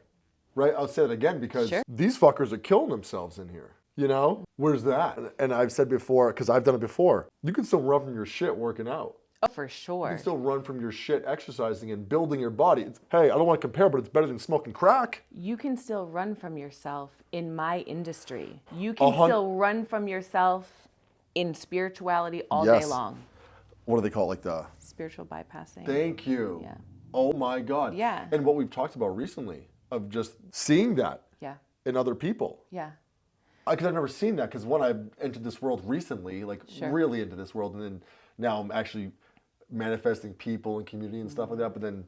right? I'll say it again because these fuckers are killing themselves in here, where's that? And I've said before, because I've done it before, you can still run from your shit working out. Oh, for sure. You can still run from your shit exercising and building your body. Hey, I don't want to compare, but it's better than smoking crack. You can still run from yourself in my industry. You can still run from yourself in spirituality all day long. What do they call it? The spiritual bypassing. Thank you. Yeah. Oh my God. Yeah. And what we've talked about recently of just seeing that in other people. Yeah. Because I've never seen that, because I've entered this world recently, really into this world, and then now I'm actually manifesting people and community and stuff like that. But then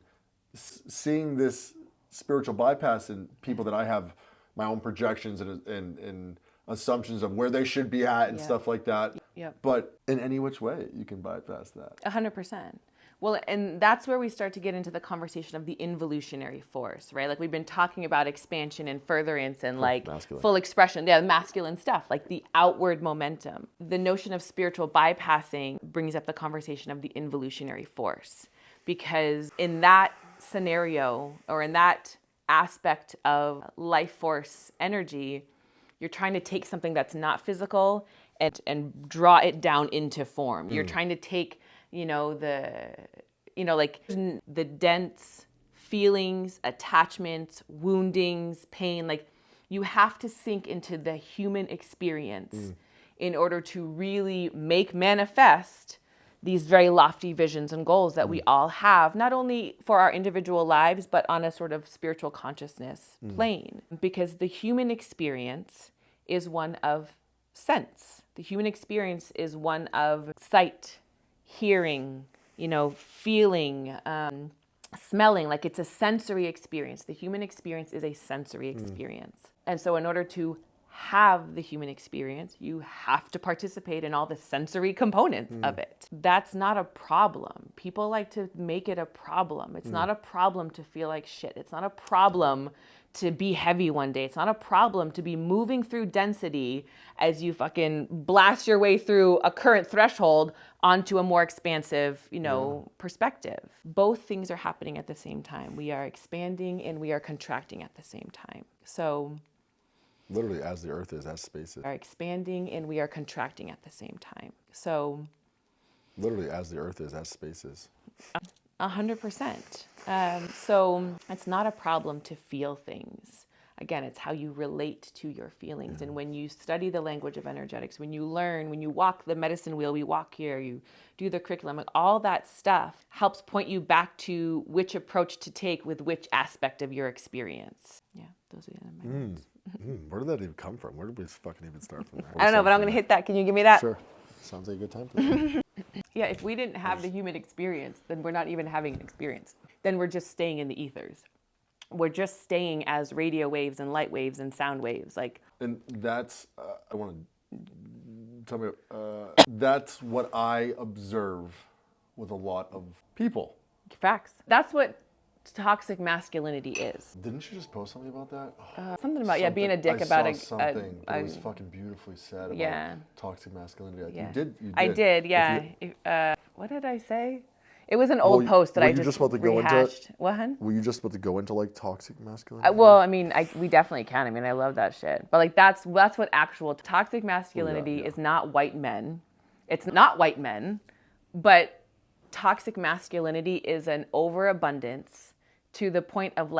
seeing this spiritual bypass in people that I have my own projections and assumptions of where they should be at and stuff like that. Yep. But in any which way, you can bypass that. 100%. Well, and that's where we start to get into the conversation of the involutionary force, right? We've been talking about expansion and furtherance and masculine. Full expression, masculine stuff, the outward momentum. The notion of spiritual bypassing brings up the conversation of the involutionary force, because in that scenario, or in that aspect of life force energy, you're trying to take something that's not physical and draw it down into form. You're trying to take, the dense feelings, attachments, woundings, pain. You have to sink into the human experience in order to really make manifest these very lofty visions and goals that we all have, not only for our individual lives, but on a sort of spiritual consciousness plane. Because the human experience is one of sense. The human experience is one of sight, hearing, feeling, smelling. Like, it's a sensory experience. The human experience is a sensory experience. And so in order to have the human experience, you have to participate in all the sensory components of it. That's not a problem. People like to make it a problem. It's not a problem to feel like shit. It's not a problem to be heavy one day. It's not a problem to be moving through density as you fucking blast your way through a current threshold onto a more expansive, perspective. Both things are happening at the same time. We are expanding and we are contracting at the same time. So literally, as the earth is, as space is. Are expanding and we are contracting at the same time. So literally, as the earth is, as space is. 100%. So it's not a problem to feel things. Again, it's how you relate to your feelings. And when you study the language of energetics, when you learn, when you walk the medicine wheel, we walk here, you do the curriculum, like all that stuff helps point you back to which approach to take with which aspect of your experience. Yeah, those are the memories. Where did that even come from? Where did we fucking even start from there? I don't know, but I'm going to hit that. Can you give me that? Sure. Sounds like a good time for that. Yeah, if we didn't have the human experience, then we're not even having an experience. Then we're just staying in the ethers. We're just staying as radio waves and light waves and sound waves. And that's, I want to tell me, that's what I observe with a lot of people. Facts. That's what toxic masculinity is. Didn't you just post something about that? Something about being a dick about I saw something that was fucking beautifully said about toxic masculinity. Yeah. You did. I did, yeah. What did I say? It was an old post that I just about to go rehashed. Into, what, hun? Were you just about to go into toxic masculinity? Well, I mean, we definitely can. I mean, I love that shit. But that's what actual toxic masculinity is. Not white men. It's not white men, but toxic masculinity is an overabundance to the point of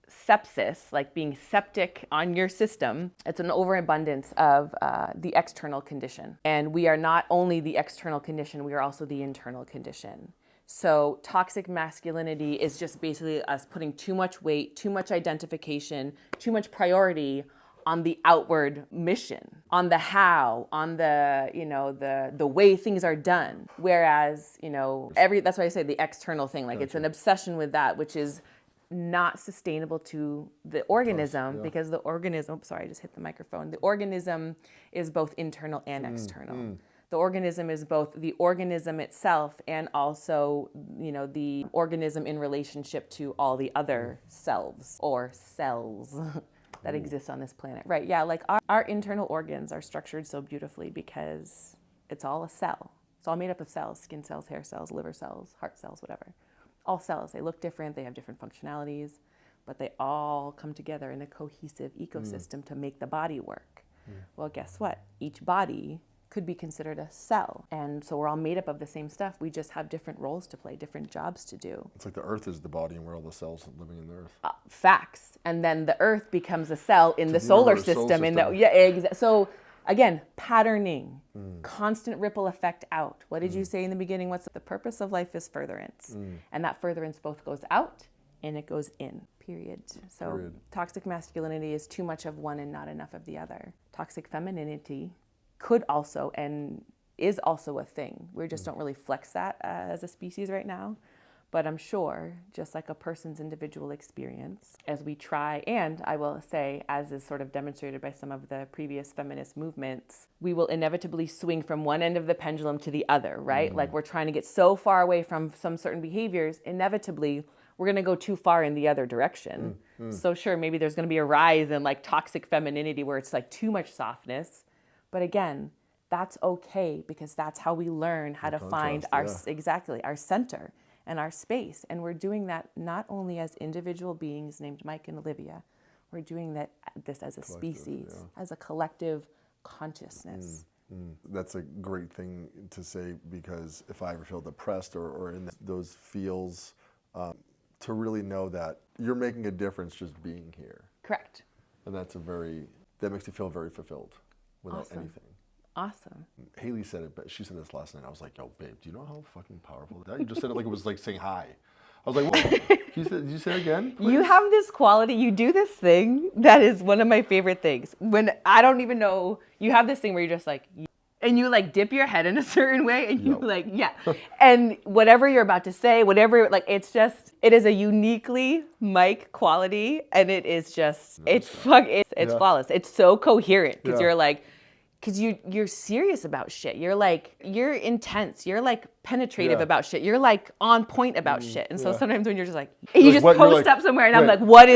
sepsis, like being septic on your system. It's an overabundance of the external condition. And we are not only the external condition, we are also the internal condition. So toxic masculinity is just basically us putting too much weight, too much identification, too much priority on the outward mission, on the how, on the way things are done. Whereas, that's why I say the external thing, it's an obsession with that, which is not sustainable to the organism, because the organism, sorry, I just hit the microphone. The organism is both internal and external. The organism is both the organism itself and also, the organism in relationship to all the other selves or cells that exist on this planet. Right, yeah, our internal organs are structured so beautifully because it's all a cell. It's all made up of cells: skin cells, hair cells, liver cells, heart cells, whatever. All cells, they look different, they have different functionalities, but they all come together in a cohesive ecosystem to make the body work. Well, guess what? Each body could be considered a cell. And so we're all made up of the same stuff. We just have different roles to play, different jobs to do. It's like the earth is the body and we're all the cells living in the earth. Facts. And then the earth becomes a cell in the solar system. So again, patterning, constant ripple effect out. What did you say in the beginning? What's the purpose of life is furtherance. And that furtherance both goes out and it goes in, period. So toxic masculinity is too much of one and not enough of the other. Toxic femininity could also and is also a thing. We just don't really flex that as a species right now. But I'm sure, just like a person's individual experience, as we try, and I will say, as is sort of demonstrated by some of the previous feminist movements, we will inevitably swing from one end of the pendulum to the other, right? Like we're trying to get so far away from some certain behaviors, inevitably we're going to go too far in the other direction. So sure, maybe there's going to be a rise in toxic femininity where it's too much softness. But again, that's okay, because that's how we learn how to find our center and our space. And we're doing that not only as individual beings named Mike and Olivia, we're doing this as a species, as a collective consciousness. That's a great thing to say, because if I ever feel depressed or in those feels, to really know that you're making a difference just being here. Correct. And that makes you feel very fulfilled without anything. Awesome. Haley said it, but she said this last night. I was like, yo, babe, do you know how fucking powerful that? You just said it like it was like saying hi. I was like, whoa. Did you say it again, please? You have this quality, you do this thing that is one of my favorite things. When I don't even know, you have this thing where you're just like, and you like dip your head in a certain way and you like, yeah. And whatever you're about to say, whatever, like it is a uniquely Mike quality and it is just, it's flawless. It's so coherent because you're like, because you're serious about shit. You're like, you're intense. You're like penetrative about shit. You're like on point about shit. And so sometimes when you're just like, you just post up somewhere and I'm like, what?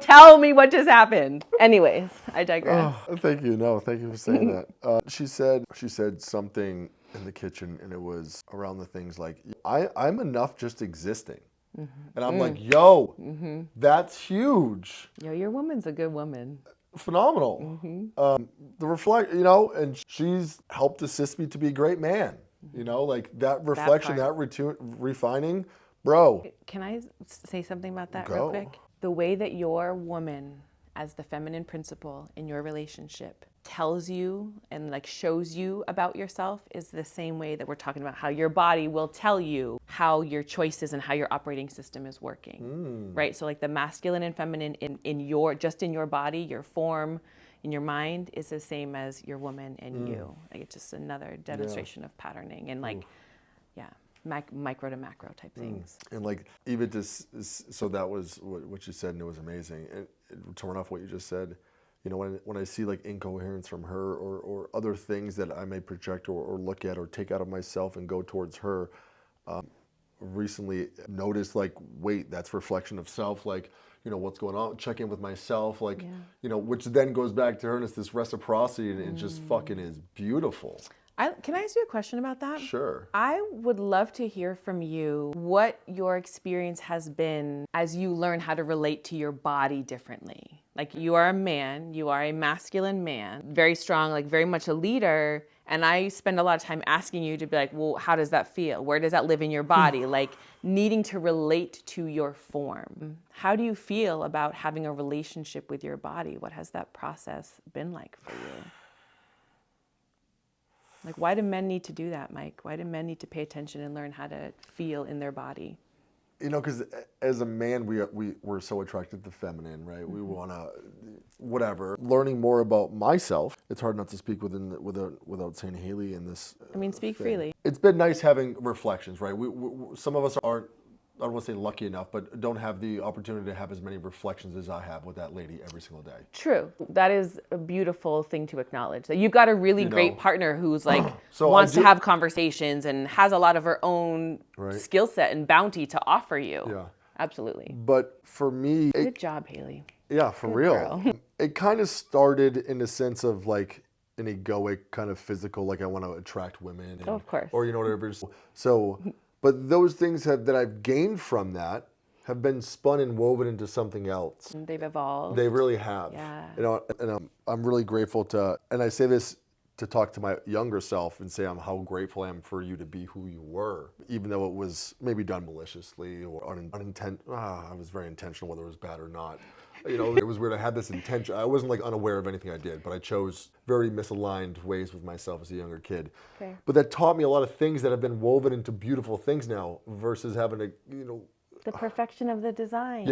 Tell me what just happened. Anyways, I digress. Oh, thank you. No, thank you for saying that. She said something in the kitchen and it was around the things like, I'm enough just existing. And I'm like, yo, that's huge. Yo, your woman's a good woman. Phenomenal. The reflect, and she's helped assist me to be a great man. Like that reflection, that refining, bro. Can I say something about that Go. real quick? The way that your woman, as the feminine principle in your relationship, tells you and like shows you about yourself is the same way that we're talking about how your body will tell you how your choices and how your operating system is working, right? So like the masculine and feminine in your body, your form, in your mind is the same as your woman and you. Like it's just another demonstration of patterning and like, micro to macro type things. And like even this, so that was what you said, and it was amazing. And to run off what you just said, when I see like incoherence from her or other things that I may project or look at or take out of myself and go towards her, recently noticed like, wait, that's reflection of self. Like, what's going on? Check in with myself. Like, which then goes back to her and it's this reciprocity and it just fucking is beautiful. Can I ask you a question about that? Sure. I would love to hear from you what your experience has been as you learn how to relate to your body differently. Like you are a man, you are a masculine man, very strong, like very much a leader. And I spend a lot of time asking you to be like, well, how does that feel? Where does that live in your body? Like needing to relate to your form. How do you feel about having a relationship with your body? What has that process been like for you? Like, why do men need to do that, Mike? Why do men need to pay attention and learn how to feel in their body? Because as a man, we're so attracted to feminine, right? We want to, whatever. Learning more about myself, it's hard not to speak without saying Haley in this. Speak freely. It's been nice having reflections, right? Some of us aren't, I don't want to say lucky enough, but don't have the opportunity to have as many reflections as I have with that lady every single day. True. That is a beautiful thing to acknowledge. That you've got a really great partner who's like wants to have conversations and has a lot of her own skill set and bounty to offer you. Yeah. Absolutely. But for me... Good job, Haley. Yeah, for real. Girl. It kind of started in the sense of like an egoic kind of physical, like I want to attract women. And, of course. Or, whatever. So... But those things that I've gained from that have been spun and woven into something else. They've evolved. They really have. Yeah. And I'm really grateful to, and I say this to talk to my younger self and say how grateful I am for you to be who you were, even though it was maybe done maliciously or I was very intentional whether it was bad or not. It was weird. I had this intention. I wasn't like unaware of anything I did, but I chose very misaligned ways with myself as a younger kid. Okay. But that taught me a lot of things that have been woven into beautiful things now versus having to, the perfection of the design.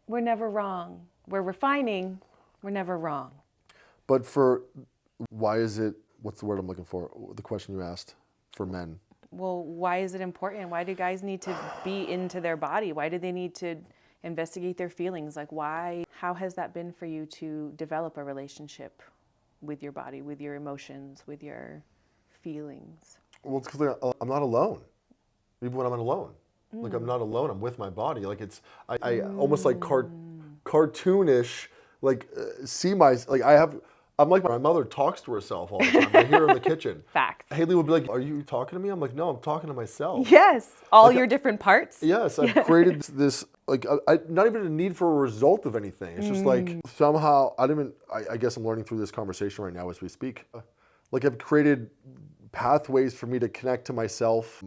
We're never wrong. We're refining. We're never wrong. But why is it, what's the word I'm looking for? The question you asked for men. Well, why is it important? Why do guys need to be into their body? Why do they need to investigate their feelings? Like how has that been for you to develop a relationship with your body, with your emotions, with your feelings? Well, it's because I'm not alone. Even when I'm alone. Like I'm not alone, I'm with my body. Like I almost like cartoonish, like I'm like my mother talks to herself all the time. I hear her in the kitchen. Facts. Haley would be like, are you talking to me? I'm like, no, I'm talking to myself. Yes. All your different parts. Yes. I've created this, like, not even a need for a result of anything. It's just like somehow, I guess I'm learning through this conversation right now as we speak. Like I've created pathways for me to connect to myself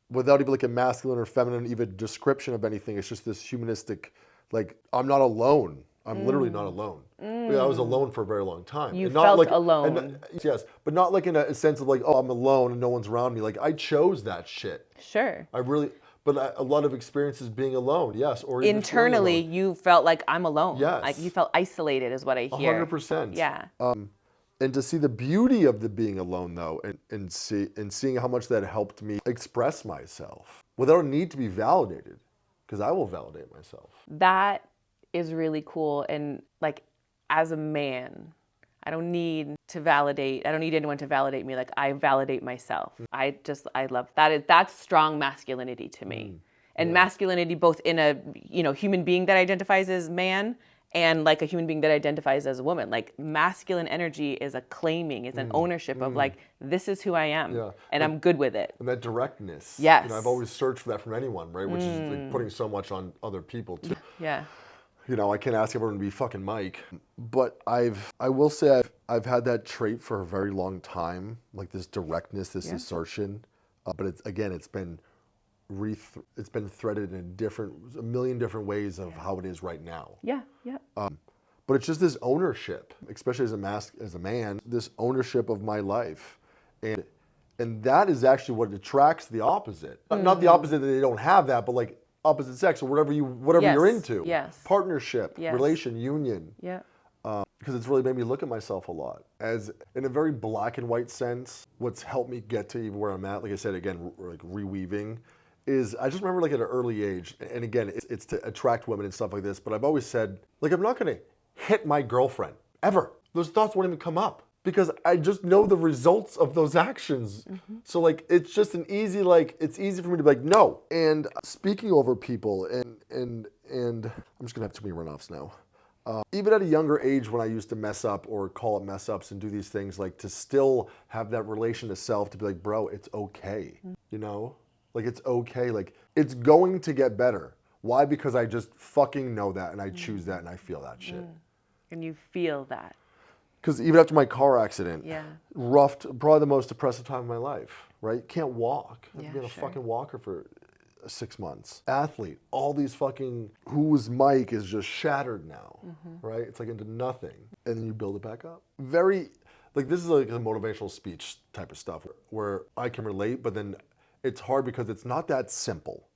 without even like a masculine or feminine even description of anything. It's just this humanistic, like, I'm not alone. I'm literally not alone. I was alone for a very long time. You And not felt like, alone. And, yes, but not like in a sense of like, oh, I'm alone and no one's around me. Like I chose that shit. Sure. A lot of experiences being alone, yes. Or even Internally, feeling alone. you felt like I'm alone. Yes. Like you felt isolated is what I hear. 100%. Yeah. And to see the beauty of the being alone though, and seeing how much that helped me express myself without a need to be validated, because I will validate myself. That is really cool. And like, as a man, I don't need anyone to validate me. Like I validate myself. I love that. That's strong masculinity to me. And masculinity both in a, human being that identifies as man and like a human being that identifies as a woman. Like masculine energy is a claiming, is an ownership of like, this is who I am and I'm good with it. And that directness. Yes. I've always searched for that from anyone, right? Which is like putting so much on other people too. Yeah. I can't ask everyone to be fucking Mike, but I will say I've had that trait for a very long time, like this directness, this assertion. But it's been threaded in a million different ways of how it is right now. Yeah. Yeah. But it's just this ownership, especially as a man, this ownership of my life, and that is actually what attracts the opposite. Not the opposite that they don't have that, but like opposite sex or whatever you're into. Yes. Partnership, relation, union. Yeah. Because it's really made me look at myself a lot. As in a very black and white sense, what's helped me get to even where I'm at, like I said, again, like reweaving, is I just remember like at an early age, and again, it's to attract women and stuff like this, but I've always said, like, I'm not gonna hit my girlfriend, ever. Those thoughts won't even come up because I just know the results of those actions. So like, it's just it's easy for me to be like, no. And speaking over people and I'm just gonna have too many runoffs now. Even at a younger age when I used to mess up or call it mess ups and do these things, like to still have that relation to self to be like, bro, it's okay, Like it's okay, like it's going to get better. Why? Because I just fucking know that and I choose that and I feel that shit. And you feel that. Because even after my car accident, probably the most depressive time of my life, right? Can't walk. I've been a fucking walker for 6 months. Athlete, all these fucking, whose Mike is just shattered now, right? It's like into nothing. And then you build it back up. Like this is like a motivational speech type of stuff where I can relate, but then it's hard because it's not that simple.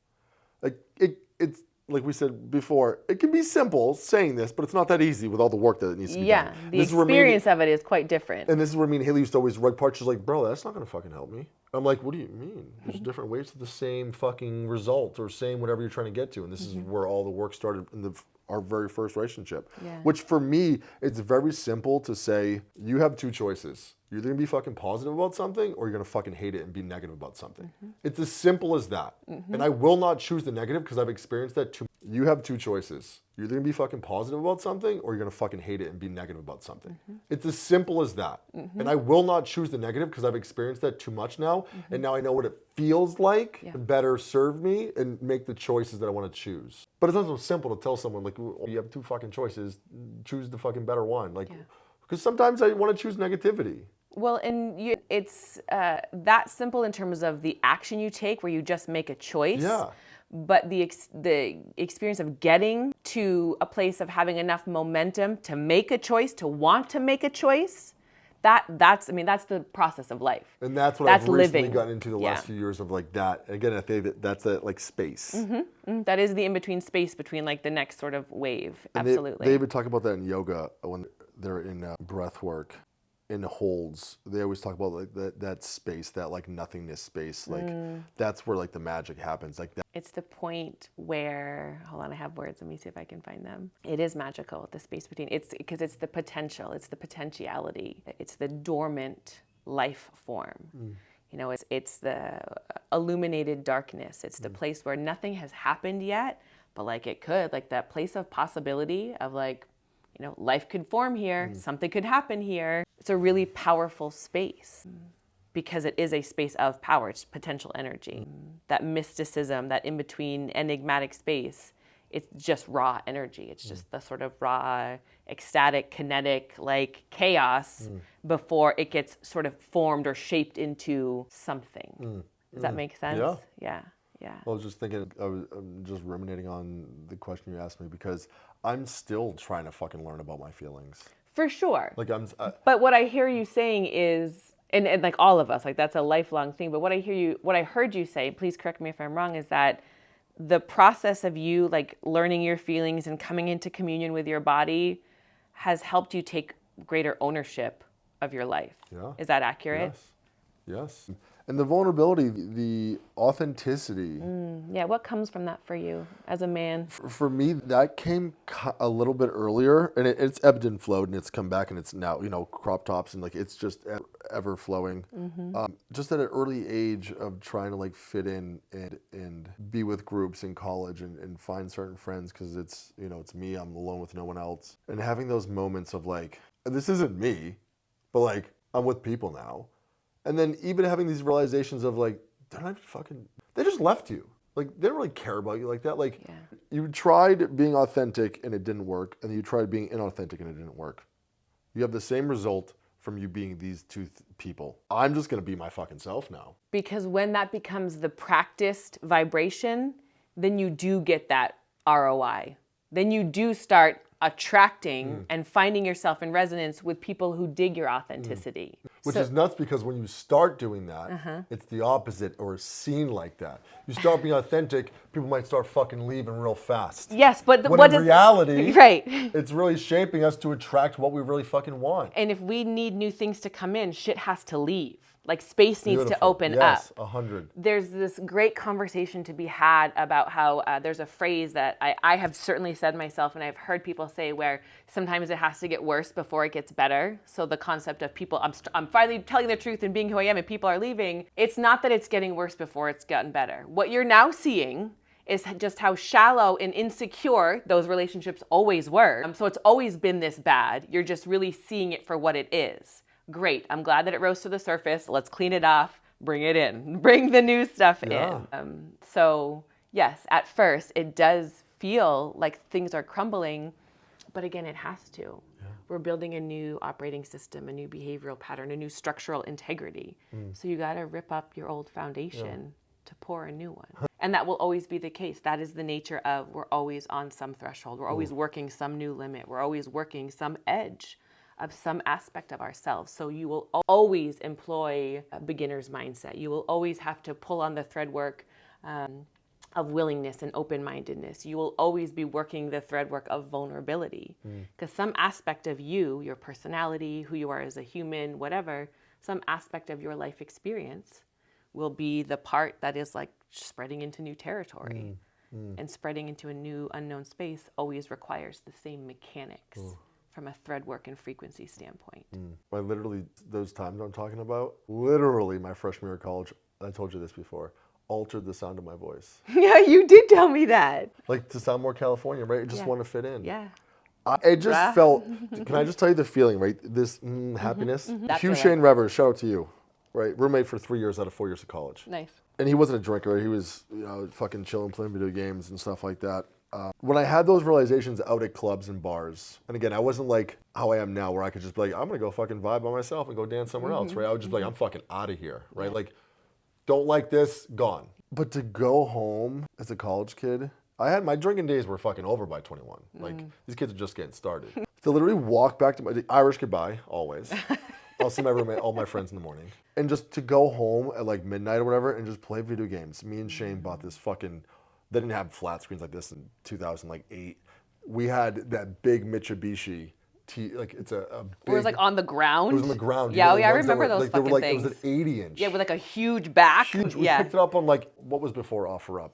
Like it's like we said before, it can be simple saying this, but it's not that easy with all the work that needs to be done. The experience of it is quite different. And this is where me and Haley used to always rug parts. She's like, bro, that's not gonna fucking help me. I'm like, what do you mean? There's different ways to the same fucking result or same whatever you're trying to get to. And this is where all the work started in our very first relationship. Which for me, it's very simple to say, you have two choices. You're either gonna be fucking positive about something or you're gonna fucking hate it and be negative about something. It's as simple as that. And I will not choose the negative because I've experienced that too. You have two choices. You're either gonna be fucking positive about something or you're gonna fucking hate it and be negative about something. It's as simple as that. And I will not choose the negative because I've experienced that too much now. And now I know what it feels like to better serve me and make the choices that I want to choose. But it's not so simple to tell someone like, you have two fucking choices, choose the fucking better one. Like, because sometimes I want to choose negativity. Well, and it's that simple in terms of the action you take where you just make a choice. But the experience of getting to a place of having enough momentum to make a choice, to want to make a choice, that's the process of life. And that's what I've recently gotten into the last few years of like that. Again, I think that's that like space. That is the in-between space between like the next sort of wave. And absolutely. They even talk about that in yoga when they're in breath work. In holds, they always talk about like that space, that like nothingness space, like that's where like the magic happens, like that. It's the point where, hold on, I have words. Let me see if I can find them. It is magical, the space between. It's because it's the potential, it's the potentiality, it's the dormant life form. It's the illuminated darkness. It's the place where nothing has happened yet, but like it could, like that place of possibility of like, life could form here, something could happen here. It's a really powerful space because it is a space of power. It's potential energy. That mysticism, that in-between enigmatic space, it's just raw energy. It's just the sort of raw, ecstatic, kinetic, like chaos before it gets sort of formed or shaped into something. Does that make sense? Yeah. Yeah. I was just thinking, I'm just ruminating on the question you asked me because I'm still trying to fucking learn about my feelings. For sure. Like But what I hear you saying is, and like all of us, like that's a lifelong thing. But what I heard you say, please correct me if I'm wrong, is that the process of you like learning your feelings and coming into communion with your body has helped you take greater ownership of your life. Yeah. Is that accurate? Yes. And the vulnerability, the authenticity. Yeah. What comes from that for you as a man? For me, that came a little bit earlier, and it's ebbed and flowed, and it's come back, and it's now, crop tops, and like it's just ever flowing. Just at an early age of trying to like fit in and be with groups in college and find certain friends because it's me, I'm alone with no one else, and having those moments of like, this isn't me, but like I'm with people now, and then even having these realizations of like, they just left you. Like, they don't really care about you like that. Like, you tried being authentic and it didn't work, and you tried being inauthentic and it didn't work. You have the same result from you being these two people. I'm just going to be my fucking self now. Because when that becomes the practiced vibration, then you do get that ROI. Then you do start attracting and finding yourself in resonance with people who dig your authenticity. Which is nuts because when you start doing that, it's the opposite or seen like that. You start being authentic, people might start fucking leaving real fast. Yes, but When in reality, right. it's really shaping us to attract what we really fucking want. And if we need new things to come in, shit has to leave. Like space needs to open up. Yes, 100. There's this great conversation to be had about how there's a phrase that I have certainly said myself, and I've heard people say where sometimes it has to get worse before it gets better. So the concept of people, I'm finally telling the truth and being who I am and people are leaving. It's not that it's getting worse before it's gotten better. What you're now seeing is just how shallow and insecure those relationships always were. So it's always been this bad. You're just really seeing it for what it is. Great. I'm glad that it rose to the surface. Let's clean it off. Bring it in. Bring the new stuff in. So yes, at first it does feel like things are crumbling, but again, it has to. Yeah. We're building a new operating system, a new behavioral pattern, a new structural integrity. So you got to rip up your old foundation to pour a new one. And that will always be the case. That is the nature of we're always on some threshold. We're always working some new limit. We're always working some edge of some aspect of ourselves. So you will always employ a beginner's mindset. You will always have to pull on the thread work of willingness and open-mindedness. You will always be working the thread work of vulnerability. Because some aspect of you, your personality, who you are as a human, whatever, some aspect of your life experience will be the part that is like spreading into new territory. And spreading into a new unknown space always requires the same mechanics. From a thread work and frequency standpoint. I literally, those times I'm talking about, literally my freshman year of college, I told you this before, altered the sound of my voice. Yeah, you did tell me that. Like to sound more California, right? I just want to fit in. Yeah. It just felt, can I just tell you the feeling, right? This happiness. Hugh Shane Revers, shout out to you, right? Roommate for 3 years out of 4 years of college. Nice. And he wasn't a drinker. He was, fucking chilling, playing video games and stuff like that. When I had those realizations out at clubs and bars, and again, I wasn't like how I am now where I could just be like, I'm going to go fucking vibe by myself and go dance somewhere else, right? I would just be like, I'm fucking out of here, right? Like, don't like this, gone. But to go home as a college kid, my drinking days were fucking over by 21. Like, these kids are just getting started. To literally walk back to the Irish goodbye, always. I'll see my roommate, all my friends in the morning. And just to go home at like midnight or whatever and just play video games. Me and Shane bought this fucking... They didn't have flat screens like this in 2008. We had that big Mitsubishi. It's a big... It was like on the ground? It was on the ground. Yeah, I remember those like, fucking things. It was an 80-inch. Yeah, with like a huge back. Huge. We picked it up on like, what was before OfferUp?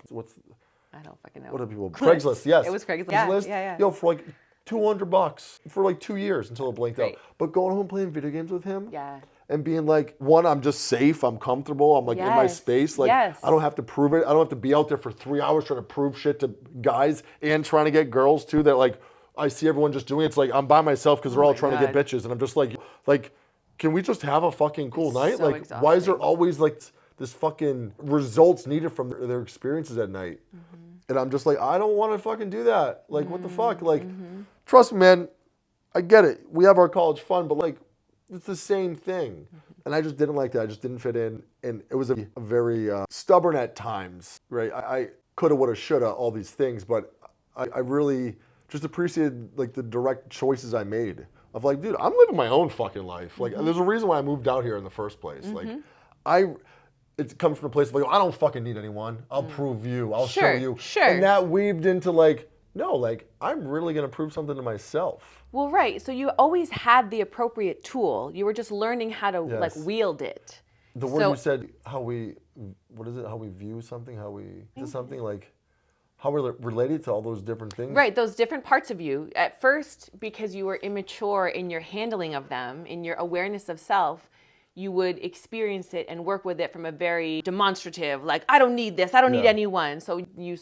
I don't fucking know. What are people? Craigslist, yes. It was Craigslist. Yeah. Yo, for like $200 for like 2 years until it blinked out. But going home playing video games with him. Yeah. And being like, one, I'm just safe, I'm comfortable, I'm like in my space. Like, I don't have to prove it. I don't have to be out there for 3 hours trying to prove shit to guys and trying to get girls too. That like, I see everyone just doing it. It's like, I'm by myself because they're all trying to get bitches. And I'm just like, can we just have a fucking cool night? So like, exhausting. Why is there always like this fucking results needed from their experiences at night? And I'm just like, I don't want to fucking do that. Like, what the fuck? Like, trust me, man, I get it. We have our college fun, but like, it's the same thing. And I just didn't like that. I just didn't fit in. And it was a very stubborn at times, right? I coulda, woulda, shoulda, all these things, but I really just appreciated like the direct choices I made of like, dude, I'm living my own fucking life. Like, there's a reason why I moved out here in the first place. Like, it comes from a place of like, I don't fucking need anyone. I'll prove you. I'll show you. Sure. And that weaved into like, no, like I'm really gonna prove something to myself. Well, right. So you always had the appropriate tool. You were just learning how to like wield it. The word you said, how we view something, something like how we're related to all those different things. Right, those different parts of you. At first, because you were immature in your handling of them, in your awareness of self, you would experience it and work with it from a very demonstrative, like, I don't need this, I don't need anyone. So you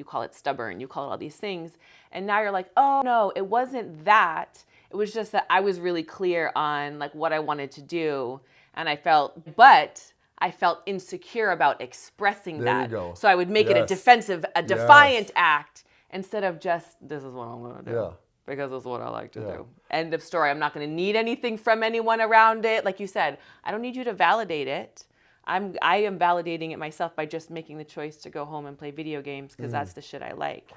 call it stubborn, you call it all these things. And now you're like, oh no, it wasn't that. It was just that I was really clear on like what I wanted to do. And I felt insecure about expressing There that. you go. So I would make it a defensive, a defiant act instead of just, this is what I'm going to do. Yeah. Because it's what I like to do. End of story. I'm not going to need anything from anyone around it. Like you said, I don't need you to validate it. I am validating it myself by just making the choice to go home and play video games because that's the shit I like.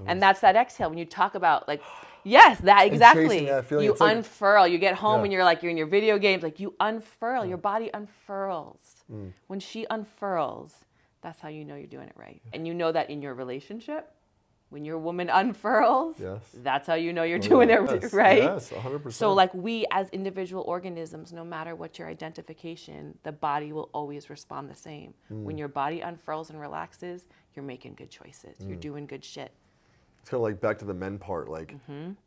And that's that exhale when you talk about like, yes, that exactly. That you unfurl. You get home and you're in your video games. Like you unfurl. Your body unfurls. When she unfurls, that's how you know you're doing it right. And you know that in your relationship. When your woman unfurls, that's how you know you're doing it right. Yes, 100%. So like we as individual organisms, no matter what your identification, the body will always respond the same. When your body unfurls and relaxes, you're making good choices. You're doing good shit. It's kind of like back to the men part. Like,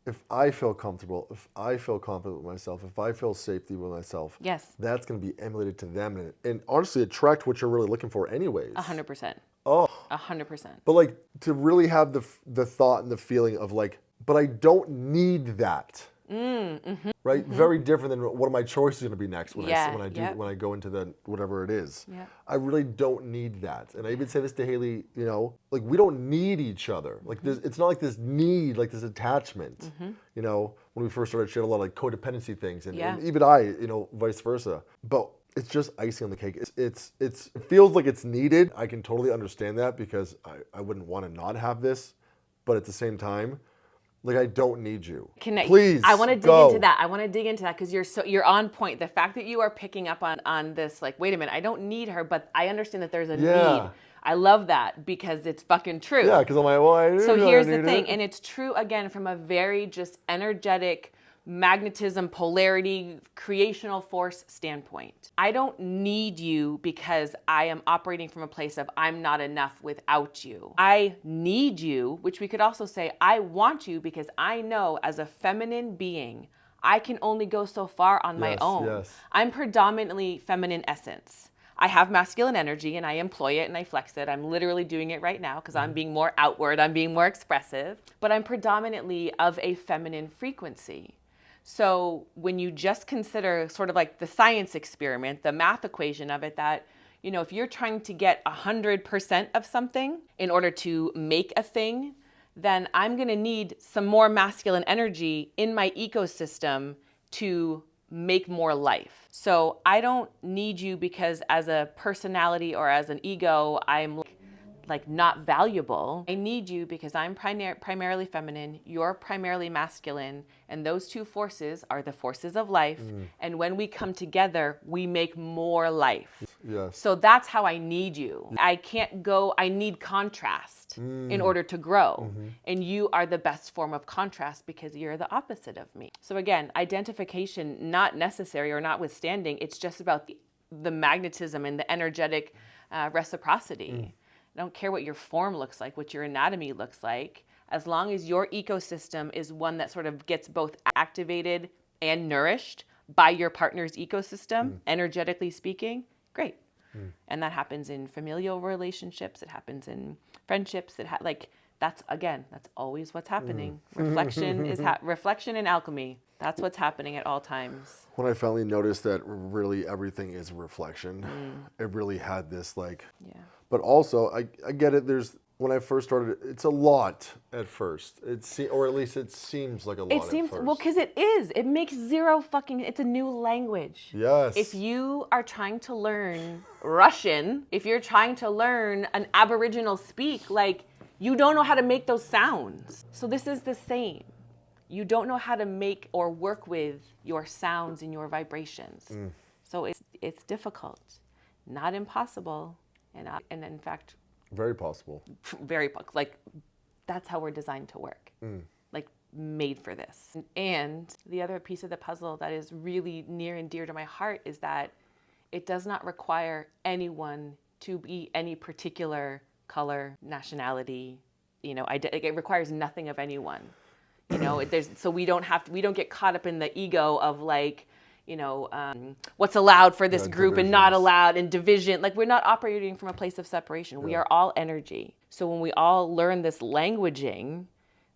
if I feel comfortable, if I feel confident with myself, if I feel safety with myself, that's going to be emulated to them and honestly attract what you're really looking for anyways. 100%. Oh. 100%. But like to really have the thought and the feeling of like, but I don't need that. Right? Very different than what are my choices going to be next when I go into the whatever it is. I really don't need that. And I even say this to Haley, you know, like we don't need each other. Like it's not like this need, like this attachment. You know, when we first started, she had a lot of like codependency things and even I, you know, vice versa. But it's just icing on the cake. It feels like it's needed. I can totally understand that because I wouldn't want to not have this, but at the same time, like I don't need you. Please, I want to dig into that. I want to dig into that because you're on point. The fact that you are picking up on this, like, wait a minute, I don't need her, but I understand that there's a need. I love that because it's fucking true. Yeah, because I'm like, well, I do. So here's the thing, and it's true again from a very just energetic magnetism, polarity, creational force standpoint. I don't need you because I am operating from a place of I'm not enough without you. I need you, which we could also say I want you because I know as a feminine being, I can only go so far on my own. I'm predominantly feminine essence. I have masculine energy and I employ it and I flex it. I'm literally doing it right now because I'm being more outward, I'm being more expressive, but I'm predominantly of a feminine frequency. So when you just consider sort of like the science experiment, the math equation of it, that, you know, if you're trying to get 100% of something in order to make a thing, then I'm going to need some more masculine energy in my ecosystem to make more life. So I don't need you because as a personality or as an ego, I'm like not valuable. I need you because I'm primarily feminine, you're primarily masculine, and those two forces are the forces of life. And when we come together, we make more life. So that's how I need you. I need contrast in order to grow. And you are the best form of contrast because you're the opposite of me. So again, identification, not necessary or notwithstanding, it's just about the magnetism and the energetic reciprocity. I don't care what your form looks like, what your anatomy looks like, as long as your ecosystem is one that sort of gets both activated and nourished by your partner's ecosystem, energetically speaking, great. And that happens in familial relationships, it happens in friendships, that's always what's happening. Reflection is reflection and alchemy. That's what's happening at all times. When I finally noticed that really everything is reflection, it really had this like, but also I get it. There's when I first started, it's a lot at first. Or at least it seems like a lot It seems, at first. well, because it is. It makes zero fucking, it's a new language. Yes. If you are trying to learn Russian, if you're trying to learn an Aboriginal speak, like, you don't know how to make those sounds. So this is the same. You don't know how to make or work with your sounds and your vibrations. So it's difficult, not impossible, and in fact, very possible. Like, that's how we're designed to work. Like, made for this. And the other piece of the puzzle that is really near and dear to my heart is that it does not require anyone to be any particular color, nationality, it requires nothing of anyone. So we don't get caught up in the ego of like, what's allowed for this group and not allowed, and division. Like, we're not operating from a place of separation. We are all energy. So when we all learn this languaging,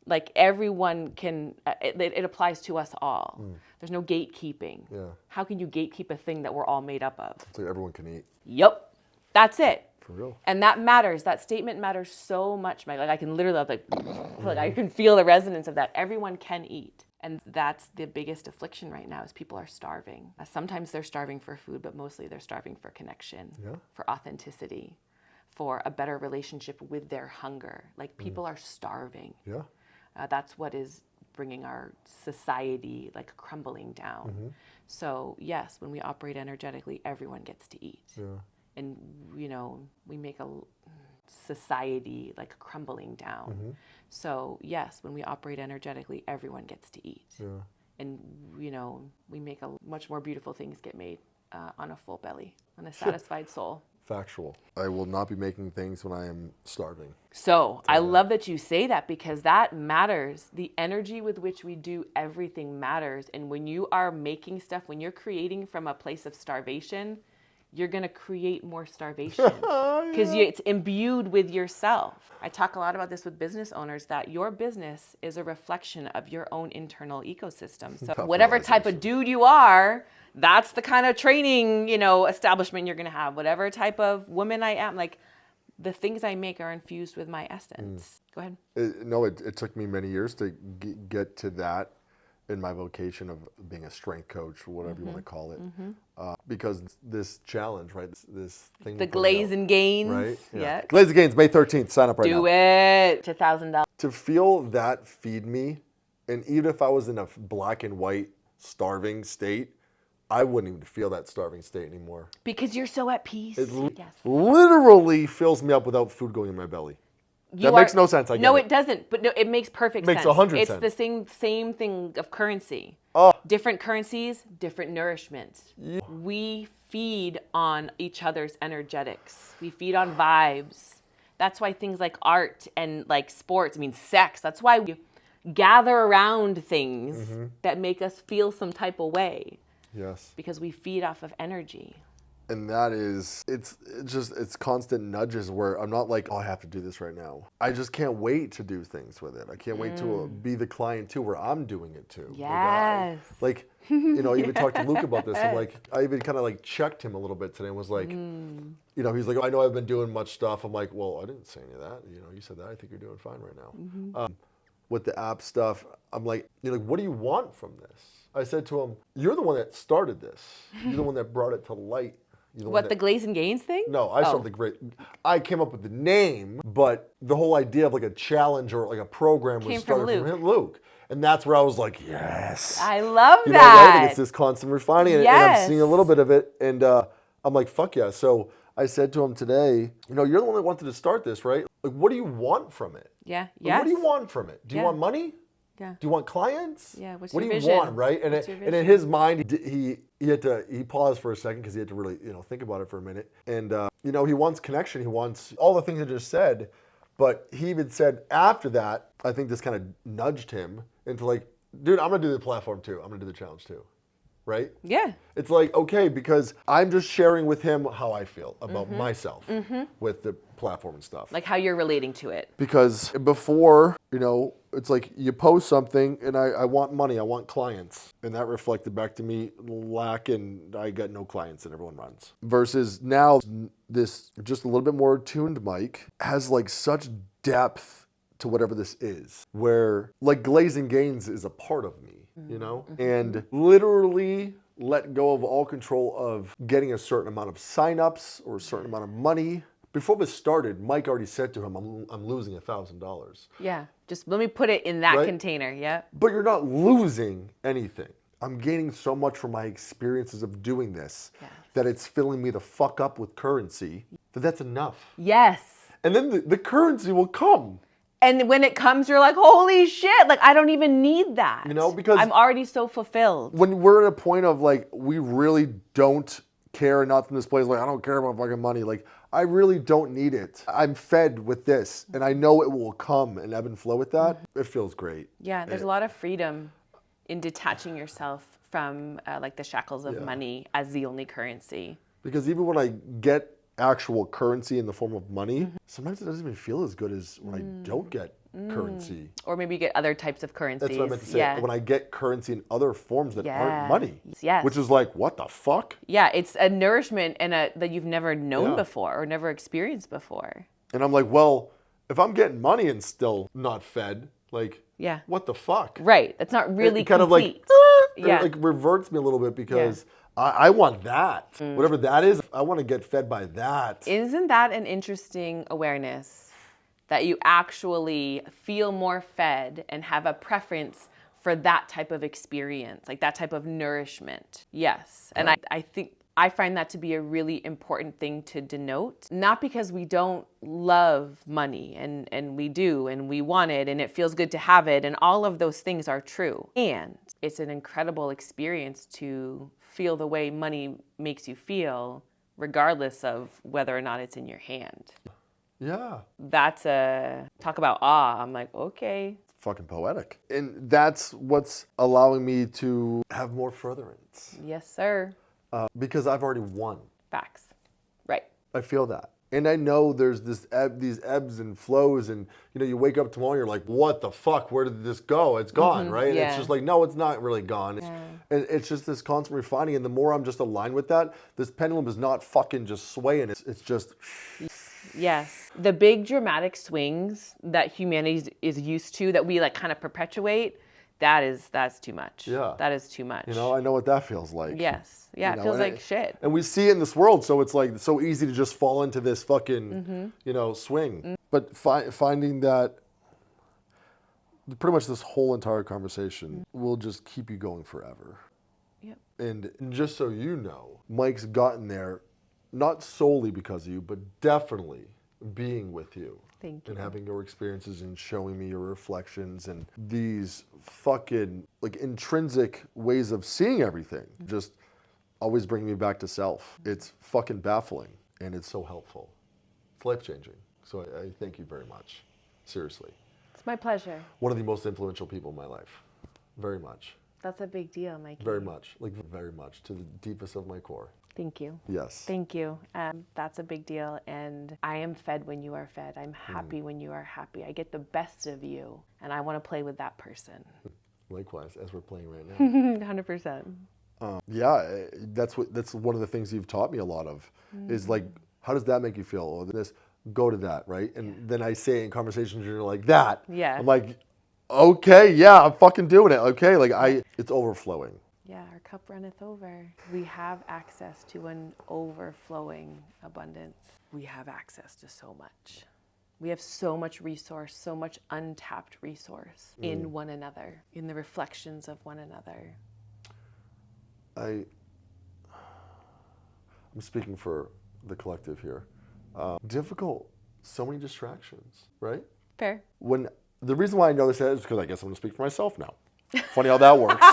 like, everyone can, it applies to us all. There's no gatekeeping. Yeah. How can you gatekeep a thing that we're all made up of? So everyone can eat. Yep. That's it. For real. And that matters. That statement matters so much. Like, I can literally, like I can feel the resonance of that. Everyone can eat. And that's the biggest affliction right now, is people are starving. Sometimes they're starving for food, but mostly they're starving for connection, for authenticity, for a better relationship with their hunger. Like, people are starving. Yeah. That's what is bringing our society, like, crumbling down. So yes, when we operate energetically, everyone gets to eat. Yeah. And, we make a society, like, crumbling down. So yes, when we operate energetically, everyone gets to eat. Yeah. And, we make much more beautiful things get made on a full belly, on a satisfied soul. Factual. I will not be making things when I am starving. So I love that you say that, because that matters. The energy with which we do everything matters. And when you are making stuff, when you're creating from a place of starvation, you're going to create more starvation, because it's imbued with yourself. I talk a lot about this with business owners, that your business is a reflection of your own internal ecosystem. So whatever type of dude you are, that's the kind of training, establishment you're going to have. Whatever type of woman I am, like, the things I make are infused with my essence. Go ahead. It took me many years to get to that in my vocation of being a strength coach, or whatever you want to call it. Because this challenge, right? This thing. The Glaze and Gains. Right? Yeah. Glaze and Gains, May 13th. Sign up right now. Do it. It's $1,000. To feel that feed me, and even if I was in a black and white starving state, I wouldn't even feel that starving state anymore. Because you're so at peace. It literally fills me up without food going in my belly. That makes no sense. No, it doesn't. But no, it makes perfect sense. Makes 100 sense. sense. It's the same thing of currency. Different currencies, different nourishment. Yeah. We feed on each other's energetics. We feed on vibes. That's why things like art and like sports, sex, that's why we gather around things that make us feel some type of way. Yes. Because we feed off of energy. And that is, it's constant nudges where I'm not like, oh, I have to do this right now. I just can't wait to do things with it. I can't wait to be the client too, where I'm doing it too. Yes. I even talked to Luke about this. I'm like, I even kind of like checked him a little bit today and was like, he's like, I know I've been doing much stuff. I'm like, well, I didn't say any of that. You said that. I think you're doing fine right now. With the app stuff, I'm like, what do you want from this? I said to him, you're the one that started this. You're the one that brought it to light. The Glaze and Gains thing? No, I started I came up with the name, but the whole idea of like a challenge or like a program was started from Luke. And that's where I was like, yes. I love that. Right? And it's this constant refining, and I'm seeing a little bit of it. And I'm like, fuck yeah. So I said to him today, you're the one that wanted to start this, right? Like, what do you want from it? Yeah, What do you want from it? Do you want money? Yeah. Do you want clients? Yeah. What do you want, right? And in his mind, he paused for a second because he had to really think about it for a minute. And he wants connection. He wants all the things I just said. But he even said after that, I think this kind of nudged him into like, dude, I'm gonna do the platform too. I'm gonna do the challenge too. Right? Yeah. It's like, okay, because I'm just sharing with him how I feel about myself with the platform and stuff. Like how you're relating to it. Because before, it's like you post something and I want money, I want clients. And that reflected back to me lack, and I got no clients and everyone runs. Versus now, this just a little bit more tuned mic has like such depth to whatever this is, where like glazing gains is a part of me, you know, and literally let go of all control of getting a certain amount of signups or a certain amount of money. Before this started, Mike already said to him, I'm losing $1,000. Yeah. Just let me put it in that Right? container. Yeah. But you're not losing anything. I'm gaining so much from my experiences of doing this that it's filling me the fuck up with currency that's enough. Yes. And then the currency will come. And when it comes, you're like, holy shit, like I don't even need that. You know, because I'm already so fulfilled. when we're at a point of like, we really don't care, not from this place, like I don't care about fucking money. Like I really don't need it. I'm fed with this and I know it will come and ebb and flow with that. It feels great. Yeah, there's a lot of freedom in detaching yourself from like the shackles of money as the only currency. Because even when I get actual currency in the form of money, sometimes it doesn't even feel as good as when I don't get currency. Or maybe you get other types of currencies. That's what I meant to say. Yeah. When I get currency in other forms that aren't money. Yes. Which is like, what the fuck? Yeah, it's a nourishment and that you've never known before or never experienced before. And I'm like, well, if I'm getting money and still not fed, like, what the fuck? Right. That's not really it kind complete. of like, it like reverts me a little bit because I want that. Whatever that is, I want to get fed by that. Isn't that an interesting awareness that you actually feel more fed and have a preference for that type of experience, like that type of nourishment? Yes. And I think I find that to be a really important thing to denote, not because we don't love money and we do and we want it and it feels good to have it and all of those things are true. And it's an incredible experience to feel the way money makes you feel regardless of whether or not it's in your hand. Yeah. That's talk about awe. I'm like, okay. Fucking poetic. And that's what's allowing me to have more furtherance. Yes, sir. Because I've already won. Facts. Right. I feel that. And I know there's these ebbs and flows and, you know, you wake up tomorrow and you're like, what the fuck? Where did this go? It's gone, right? And it's just like, no, it's not really gone. It's just this constant refining. And the more I'm just aligned with that, this pendulum is not fucking just swaying. It's just... Yes. The big dramatic swings that humanity is used to, that we like kind of perpetuate, that's too much. Yeah. That is too much. You know, I know what that feels like. Yes. Yeah, it feels like shit. And we see it in this world, so it's like so easy to just fall into this fucking, you know, swing. But finding that pretty much this whole entire conversation will just keep you going forever. Yep. And just so you know, Mike's gotten there not solely because of you, but definitely being with you. Thank you. And having your experiences and showing me your reflections and these fucking like intrinsic ways of seeing everything. Just always bringing me back to self. It's fucking baffling and it's so helpful. It's life-changing. So I thank you very much. Seriously. It's my pleasure. One of the most influential people in my life. Very much. That's a big deal, Mikey. Very much. Like very much. To the deepest of my core. Thank you. Yes. Thank you. That's a big deal. And I am fed when you are fed. I'm happy when you are happy. I get the best of you. And I want to play with that person. Likewise, as we're playing right now. 100%. Yeah, that's one of the things you've taught me a lot of is like, how does that make you feel? Or this, go to that, right? And then I say it in conversations, you're like, that. Yeah. I'm like, okay, yeah, I'm fucking doing it. Okay, like it's overflowing. Yeah, our cup runneth over. We have access to an overflowing abundance. We have access to so much. We have so much resource, so much untapped resource in one another, in the reflections of one another. I'm speaking for the collective here. Difficult, so many distractions, right? Fair. The reason why I know this is because I guess I'm going to speak for myself now. Funny how that works.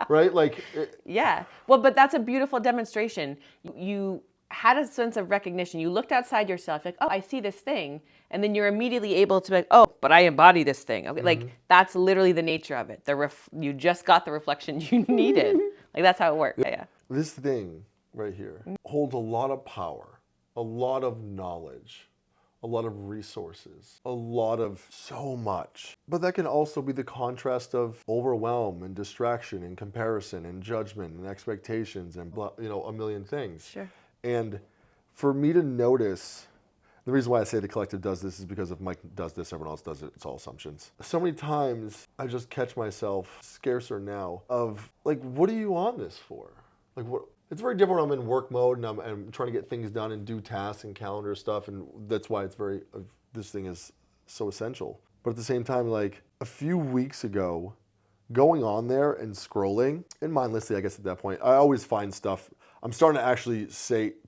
Right? Like. Yeah. Well, but that's a beautiful demonstration. You had a sense of recognition. You looked outside yourself, like, oh, I see this thing. And then you're immediately able to be like, oh, but I embody this thing. Okay. Like, that's literally the nature of it. You just got the reflection you needed. Like, that's how it works. Yeah. This thing right here holds a lot of power, a lot of knowledge, a lot of resources, a lot of so much. But that can also be the contrast of overwhelm and distraction and comparison and judgment and expectations and a million things. Sure. And for me to notice, the reason why I say the collective does this is because if Mike does this, everyone else does it. It's all assumptions. So many times I just catch myself, scarcer now, of like, what are you on this for? Like, what? It's very different when I'm in work mode and I'm trying to get things done and do tasks and calendar stuff, and that's why it's very, this thing is so essential. But at the same time, like a few weeks ago, going on there and scrolling, and mindlessly, I guess at that point, I always find stuff. I'm starting to actually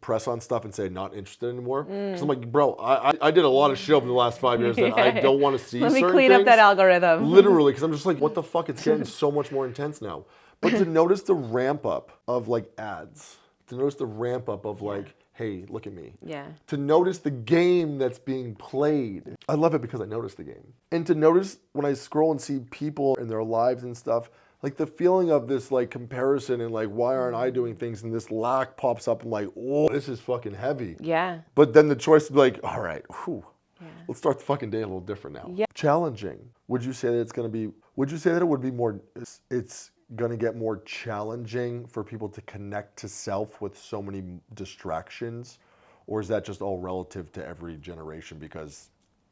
press on stuff and say not interested anymore. Because I'm like, bro, I did a lot of shit over the last 5 years that I don't want to see. Let me certain clean things. up that algorithm. Literally, because I'm just like, what the fuck? It's getting so much more intense now. But to notice the ramp up of like ads, to notice the ramp up of like, hey, look at me. Yeah. To notice the game that's being played. I love it because I notice the game. And to notice when I scroll and see people in their lives and stuff, like the feeling of this like comparison and like, why aren't I doing things? And this lack pops up. I'm like, oh, this is fucking heavy. Yeah. But then the choice to be like, all right, let's start the fucking day a little different now. Yeah. Challenging. Would you say that would you say that it would be more, it's going to get more challenging for people to connect to self with so many distractions? Or is that just all relative to every generation because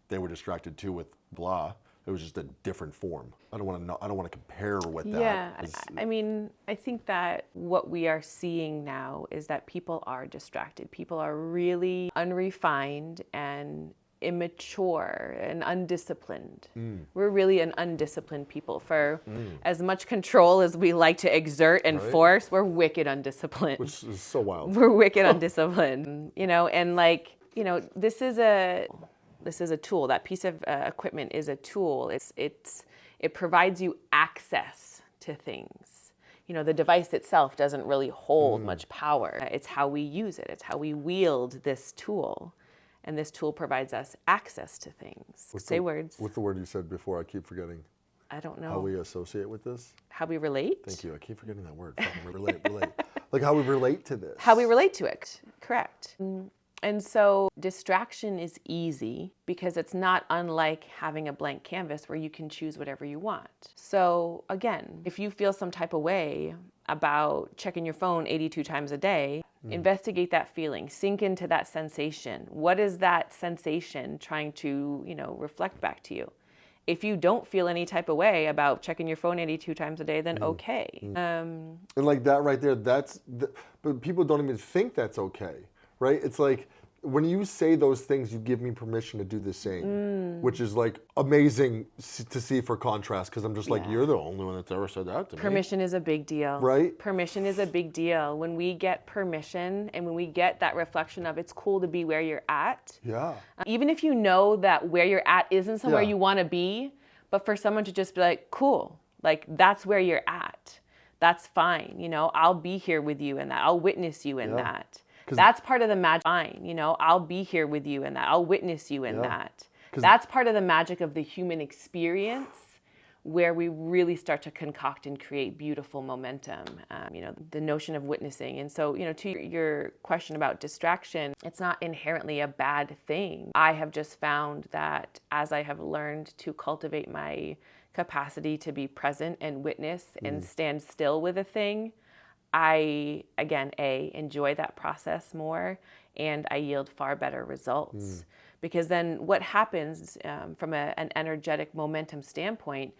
they were distracted too with blah? It was just a different form. I don't want to compare with that. Yeah, I mean, I think that what we are seeing now is that people are distracted. People are really unrefined and immature and undisciplined. We're really an undisciplined people. For as much control as we like to exert and force, we're wicked undisciplined. Which is so wild. We're wicked undisciplined, and like, this is a tool. That piece of equipment is a tool. It provides you access to things. The device itself doesn't really hold much power. It's how we use it. It's how we wield this tool. And this tool provides us access to things. Say words. What's the word you said before? I keep forgetting. I don't know. How we associate with this? How we relate? Thank you. I keep forgetting that word. Relate. Like how we relate to this. How we relate to it. Correct. And so distraction is easy because it's not unlike having a blank canvas where you can choose whatever you want. So again, if you feel some type of way about checking your phone 82 times a day, investigate that feeling, sink into that sensation. What is that sensation trying to, reflect back to you? If you don't feel any type of way about checking your phone 82 times a day, then okay. And like that right there, but people don't even think that's okay. Right? It's like when you say those things, you give me permission to do the same, which is like amazing to see for contrast because I'm just like, you're the only one that's ever said that to me. Permission is a big deal. Right? Permission is a big deal. When we get permission and when we get that reflection of it's cool to be where you're at. Yeah. Even if you know that where you're at isn't somewhere you want to be, but for someone to just be like, cool, like that's where you're at. That's fine. I'll be here with you in that. I'll witness you in that. That's part of the magic. I'll be here with you in that. I'll witness you in that. That's part of the magic of the human experience where we really start to concoct and create beautiful momentum, the notion of witnessing. And so, to your question about distraction, it's not inherently a bad thing. I have just found that as I have learned to cultivate my capacity to be present and witness and stand still with a thing, I, again, enjoy that process more and I yield far better results. Because then what happens from an energetic momentum standpoint,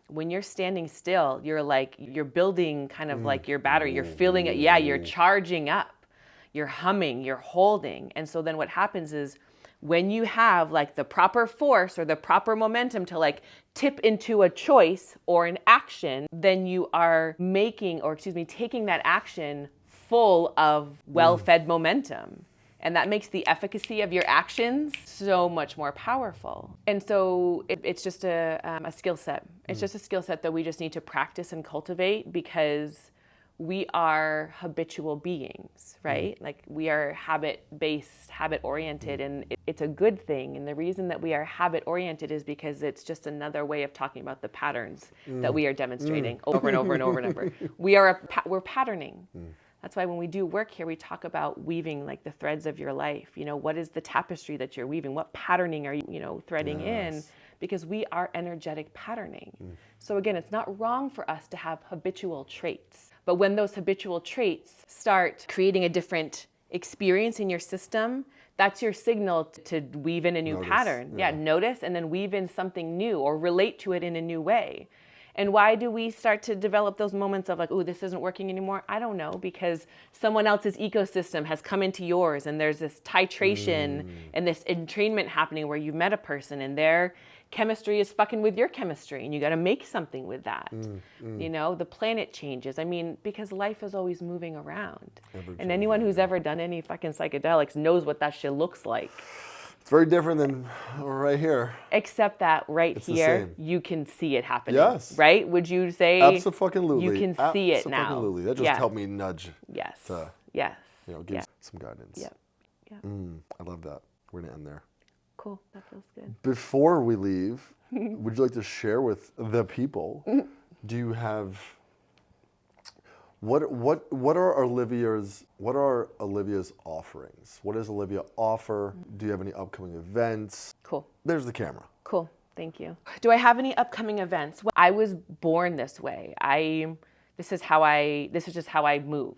when you're standing still, you're building kind of like your battery, you're feeling it. Yeah, you're charging up, you're humming, you're holding. And so then what happens is when you have like the proper force or the proper momentum to like tip into a choice or an action, then you are taking that action full of well-fed momentum. And that makes the efficacy of your actions so much more powerful. And so it's just a skill set. It's just a skill set that we just need to practice and cultivate because we are habitual beings, right? Like we are habit-based, habit-oriented, and it's a good thing. And the reason that we are habit-oriented is because it's just another way of talking about the patterns that we are demonstrating over and over and over and over. We're patterning. That's why when we do work here, we talk about weaving like the threads of your life. What is the tapestry that you're weaving? What patterning are you, threading in? Because we are energetic patterning. So again, it's not wrong for us to have habitual traits. But when those habitual traits start creating a different experience in your system, that's your signal to weave in a new pattern. Yeah, notice and then weave in something new or relate to it in a new way. And why do we start to develop those moments of like, oh, this isn't working anymore? I don't know, because someone else's ecosystem has come into yours and there's this titration and this entrainment happening where you met a person and their chemistry is fucking with your chemistry and you got to make something with that. You know, the planet changes. I mean, because life is always moving around. And anyone who's ever done any fucking psychedelics knows what that shit looks like. It's very different than right here. Except that it's here, you can see it happening. Yes. Right? Would you say? Absolutely. You can see it now. Absolutely. That just helped me nudge. Yes. To, yes. You know, give some guidance. Yep. Yep. I love that. We're going to end there. Cool. That feels good. Before we leave, would you like to share with the people, do you have... What are Olivia's offerings? What does Olivia offer? Do you have any upcoming events? Cool. There's the camera. Cool. Thank you. Do I have any upcoming events? Well, I was born this way. This is just how I move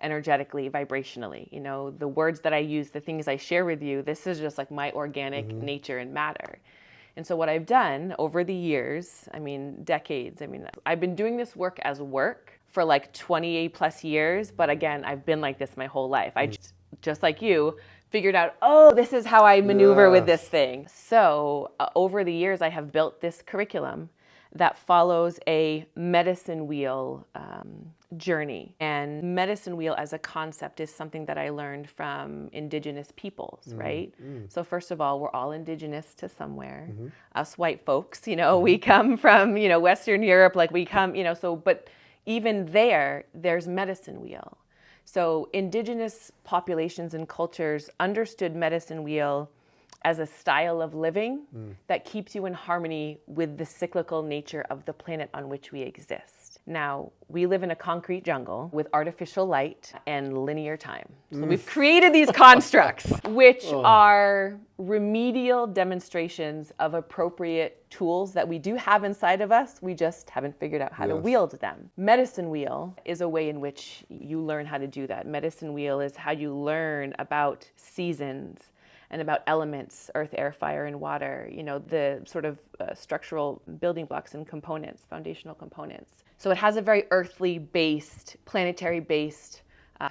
energetically, vibrationally. You know, the words that I use, the things I share with you, this is just like my organic nature and matter. And so what I've done over the years, decades, I've been doing this work as work for like 28 plus years. But again, I've been like this my whole life. I just like you, figured out, oh, this is how I maneuver with this thing. So over the years, I have built this curriculum that follows a medicine wheel journey. And medicine wheel as a concept is something that I learned from indigenous peoples, right? So first of all, we're all indigenous to somewhere. Us white folks, you know, we come from, you know, Western Europe, like we come, you know, so, but even there's medicine wheel. So indigenous populations and cultures understood medicine wheel as a style of living that keeps you in harmony with the cyclical nature of the planet on which we exist. Now, we live in a concrete jungle with artificial light and linear time. So we've created these constructs, which are remedial demonstrations of appropriate tools that we do have inside of us. We just haven't figured out how to wield them. Medicine wheel is a way in which you learn how to do that. Medicine wheel is how you learn about seasons and about elements, earth, air, fire, and water, you know, the sort of structural building blocks and components, foundational components. So it has a very earthly based, planetary based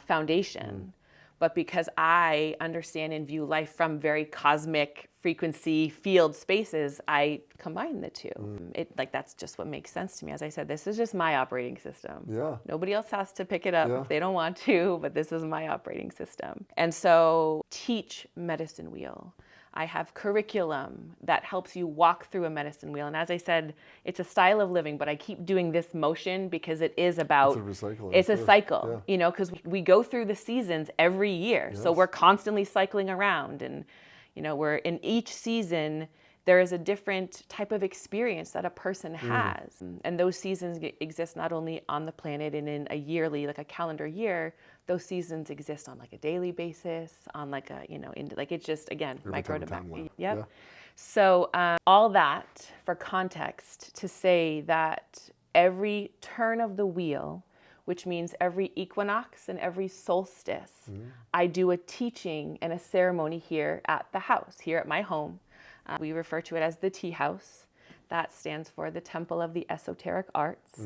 foundation. But because I understand and view life from very cosmic frequency field spaces, I combine the two. That's just what makes sense to me. As I said, this is just my operating system. Yeah. Nobody else has to pick it up if they don't want to, but this is my operating system. And so teach medicine wheel. I have curriculum that helps you walk through a medicine wheel. And as I said, it's a style of living, but I keep doing this motion because it is about, it's a cycle, you know, because we go through the seasons every year. So we're constantly cycling around and, you know, we're in each season, there is a different type of experience that a person has. And those seasons exist not only on the planet and in a yearly, like a calendar year, those seasons exist on like a daily basis, on like a, you know, it's just, again, micro-dimension. Yep. Yeah. So all that for context to say that every turn of the wheel, which means every equinox and every solstice, I do a teaching and a ceremony here at the house, here at my home. We refer to it as the tea house. That stands for the Temple of the Esoteric Arts.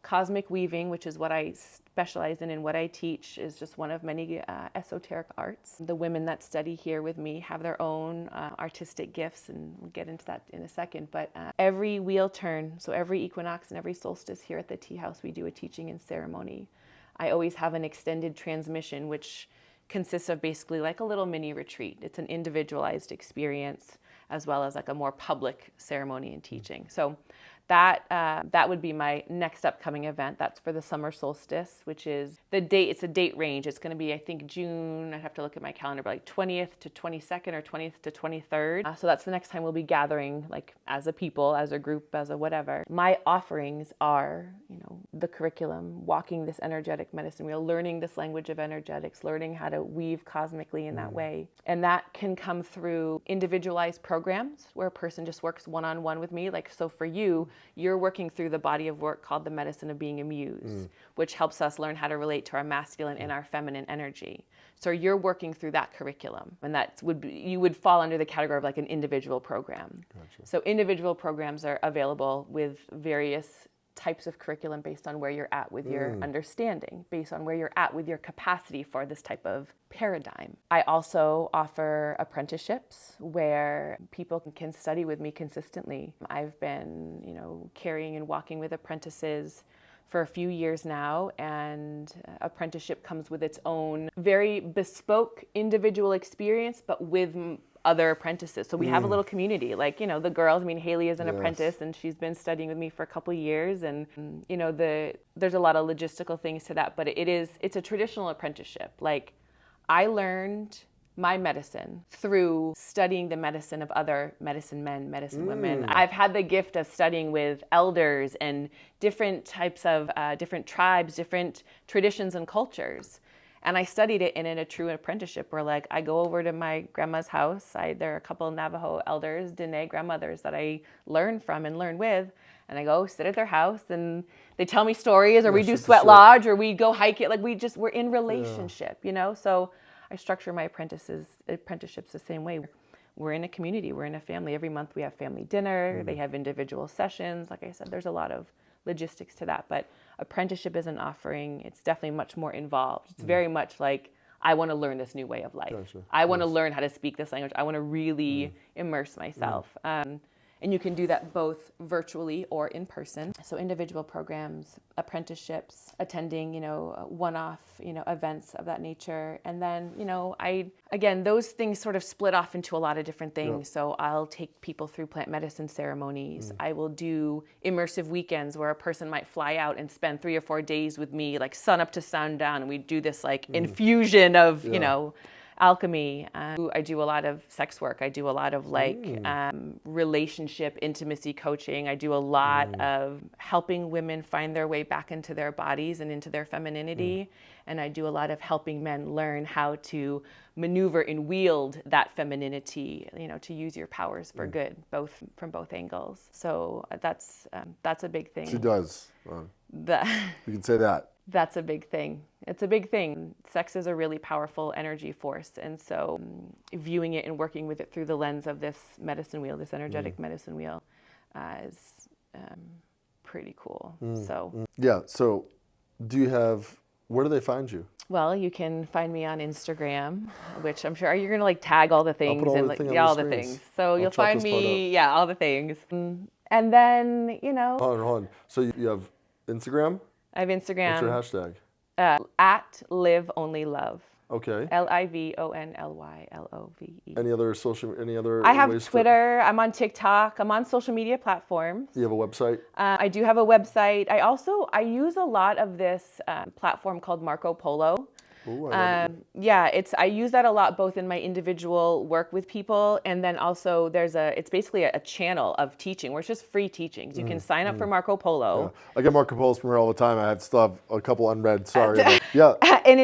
Cosmic weaving, which is what I specialize in and what I teach, is just one of many esoteric arts. The women that study here with me have their own artistic gifts, and we'll get into that in a second. But every wheel turn, so every equinox and every solstice here at the tea house, we do a teaching and ceremony. I always have an extended transmission, which consists of basically like a little mini retreat. It's an individualized experience as well as like a more public ceremony and teaching. So that would be my next upcoming event. That's for the summer solstice, which is the date. It's a date range. It's going to be, I think, June. I'd have to look at my calendar, but like 20th to 22nd or 20th to 23rd. So that's the next time we'll be gathering, like as a people, as a group, as a whatever. My offerings are, you know, the curriculum, walking this energetic medicine wheel, learning this language of energetics, learning how to weave cosmically in that way. And that can come through individualized programs where a person just works one-on-one with me. Like, so for you, you're working through the body of work called the medicine of being a muse, which helps us learn how to relate to our masculine and our feminine energy. So you're working through that curriculum, and you would fall under the category of like an individual program. Gotcha. So individual programs are available with various types of curriculum based on where you're at with your understanding, based on where you're at with your capacity for this type of paradigm. I also offer apprenticeships where people can study with me consistently. I've been, carrying and walking with apprentices for a few years now, and apprenticeship comes with its own very bespoke individual experience, but with other apprentices. So we have a little community, like, the girls, Haley is an apprentice and she's been studying with me for a couple of years, and there's a lot of logistical things to that, but it's a traditional apprenticeship. Like, I learned my medicine through studying the medicine of other medicine men, medicine women. I've had the gift of studying with elders and different types of different tribes, different traditions and cultures. And I studied it in a true apprenticeship where, like, I go over to my grandma's house. There are a couple of Navajo elders, Dene grandmothers, that I learn from and learn with. And I go sit at their house and they tell me stories, or we do sweat lodge, or we go hike it. Like, we're in relationship, So I structure my apprenticeships the same way. We're in a community, we're in a family. Every month we have family dinner, they have individual sessions. Like I said, there's a lot of logistics to that, but apprenticeship is an offering. It's definitely much more involved. It's very much like, I want to learn this new way of life. Gotcha. I want to learn how to speak this language. I want to really immerse myself. And you can do that both virtually or in person. So individual programs, apprenticeships, attending, one-off, events of that nature. And then, those things sort of split off into a lot of different things. So I'll take people through plant medicine ceremonies. I will do immersive weekends where a person might fly out and spend 3 or 4 days with me, like sun up to sundown. And we do this like infusion of, alchemy. I do a lot of sex work. I do a lot of relationship intimacy coaching. I do a lot of helping women find their way back into their bodies and into their femininity. And I do a lot of helping men learn how to maneuver and wield that femininity, to use your powers for good, from both angles. So that's a big thing. She does. You can say that. That's a big thing. It's a big thing. Sex is a really powerful energy force. And so viewing it and working with it through the lens of this medicine wheel, this energetic medicine wheel, is pretty cool. Yeah. So where do they find you? Well, you can find me on Instagram, which I'm sure you're going to like tag all the things all the things. So you'll find me, all the things. And then, Hold on. So you have Instagram? I have Instagram. What's your hashtag? At Live Only Love. Okay. LIVONLYLOVE. Any other I have Twitter. I'm on TikTok. I'm on social media platforms. You have a website? I do have a website. I use a lot of this platform called Marco Polo. Ooh, I I use that a lot, both in my individual work with people, and then also it's basically a channel of teaching where it's just free teachings. You can sign up for Marco Polo. Yeah. I get Marco Polos from here all the time. I still have a couple unread. Sorry. And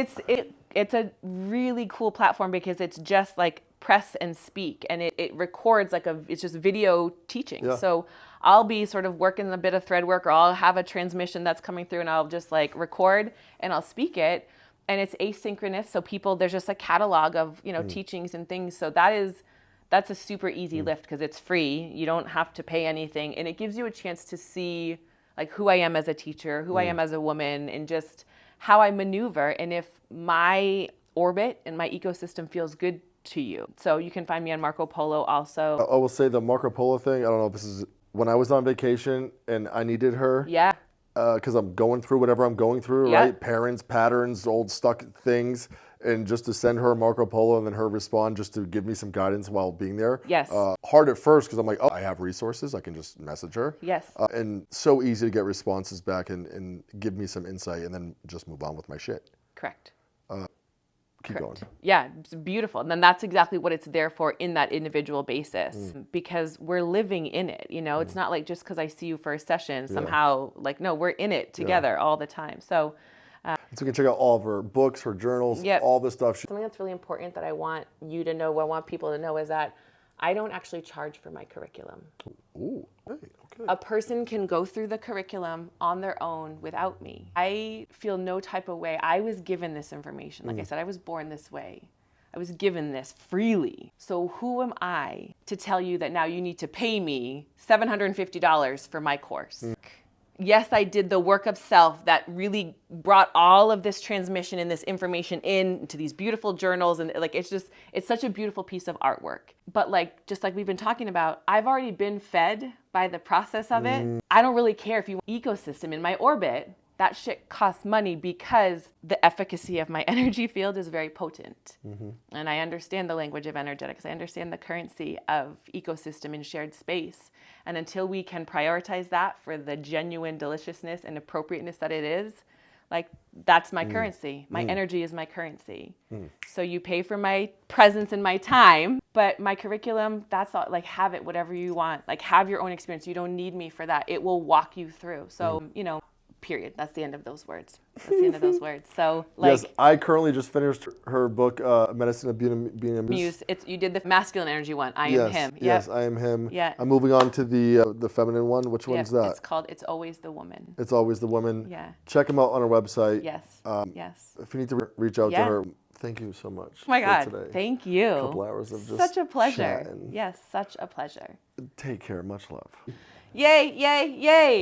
it's a really cool platform because it's just like press and speak, and it records it's just video teaching. Yeah. So I'll be sort of working a bit of thread work, or I'll have a transmission that's coming through, and I'll just like record and I'll speak it. And it's asynchronous, so there's just a catalog of teachings and things. So that's a super easy lift because it's free. You don't have to pay anything, and it gives you a chance to see like who I am as a teacher, who I am as a woman, and just how I maneuver, and if my orbit and my ecosystem feels good to you. So you can find me on Marco Polo also. I will say the Marco Polo thing. I don't know if this is when I was on vacation and I needed her. Yeah. Because I'm going through whatever I'm going through, right? Parents, patterns, old stuck things, and just to send her Marco Polo and then her respond just to give me some guidance while being there. Yes. Hard at first because I'm like, I have resources. I can just message her. Yes. And so easy to get responses back and give me some insight and then just move on with my shit. Correct. Keep going. Yeah, it's beautiful. And then that's exactly what it's there for in that individual basis, because we're living in it. It's not like just because I see you for a session somehow, no, we're in it together all the time. So so you can check out all of her books, her journals, all this stuff. Something that's really important that I want you to know, what I want people to know is that I don't actually charge for my curriculum. Ooh, hey, okay. A person can go through the curriculum on their own without me. I feel no type of way. I was given this information. Like I said, I was born this way. I was given this freely. So who am I to tell you that now you need to pay me $750 for my course? Yes, I did the work of self that really brought all of this transmission and this information into these beautiful journals. And like, it's such a beautiful piece of artwork. But like, just like we've been talking about, I've already been fed by the process of it. I don't really care if you ecosystem in my orbit. That shit costs money because the efficacy of my energy field is very potent. And I understand the language of energetics. I understand the currency of ecosystem in shared space. And until we can prioritize that for the genuine deliciousness and appropriateness that it is, like, that's my currency. My energy is my currency. So you pay for my presence and my time, but my curriculum, that's all, like, have it whatever you want. Like, have your own experience. You don't need me for that. It will walk you through. So, you know, period. That's the end of those words. That's the end of those words. So, like, yes, I currently just finished her book, Medicine of Being a Muse. You did the masculine energy one. I am him. Yes, I am him. Yeah. I'm moving on to the feminine one. Which one's that? It's called It's Always the Woman. It's Always the Woman. Yeah. Check them out on our website. Yes. Yes. If you need to reach out to her, thank you so much. Oh my God. Today. Thank you. A couple hours of just such a pleasure. chatting. Yes, such a pleasure. Take care. Much love. Yay, yay, yay.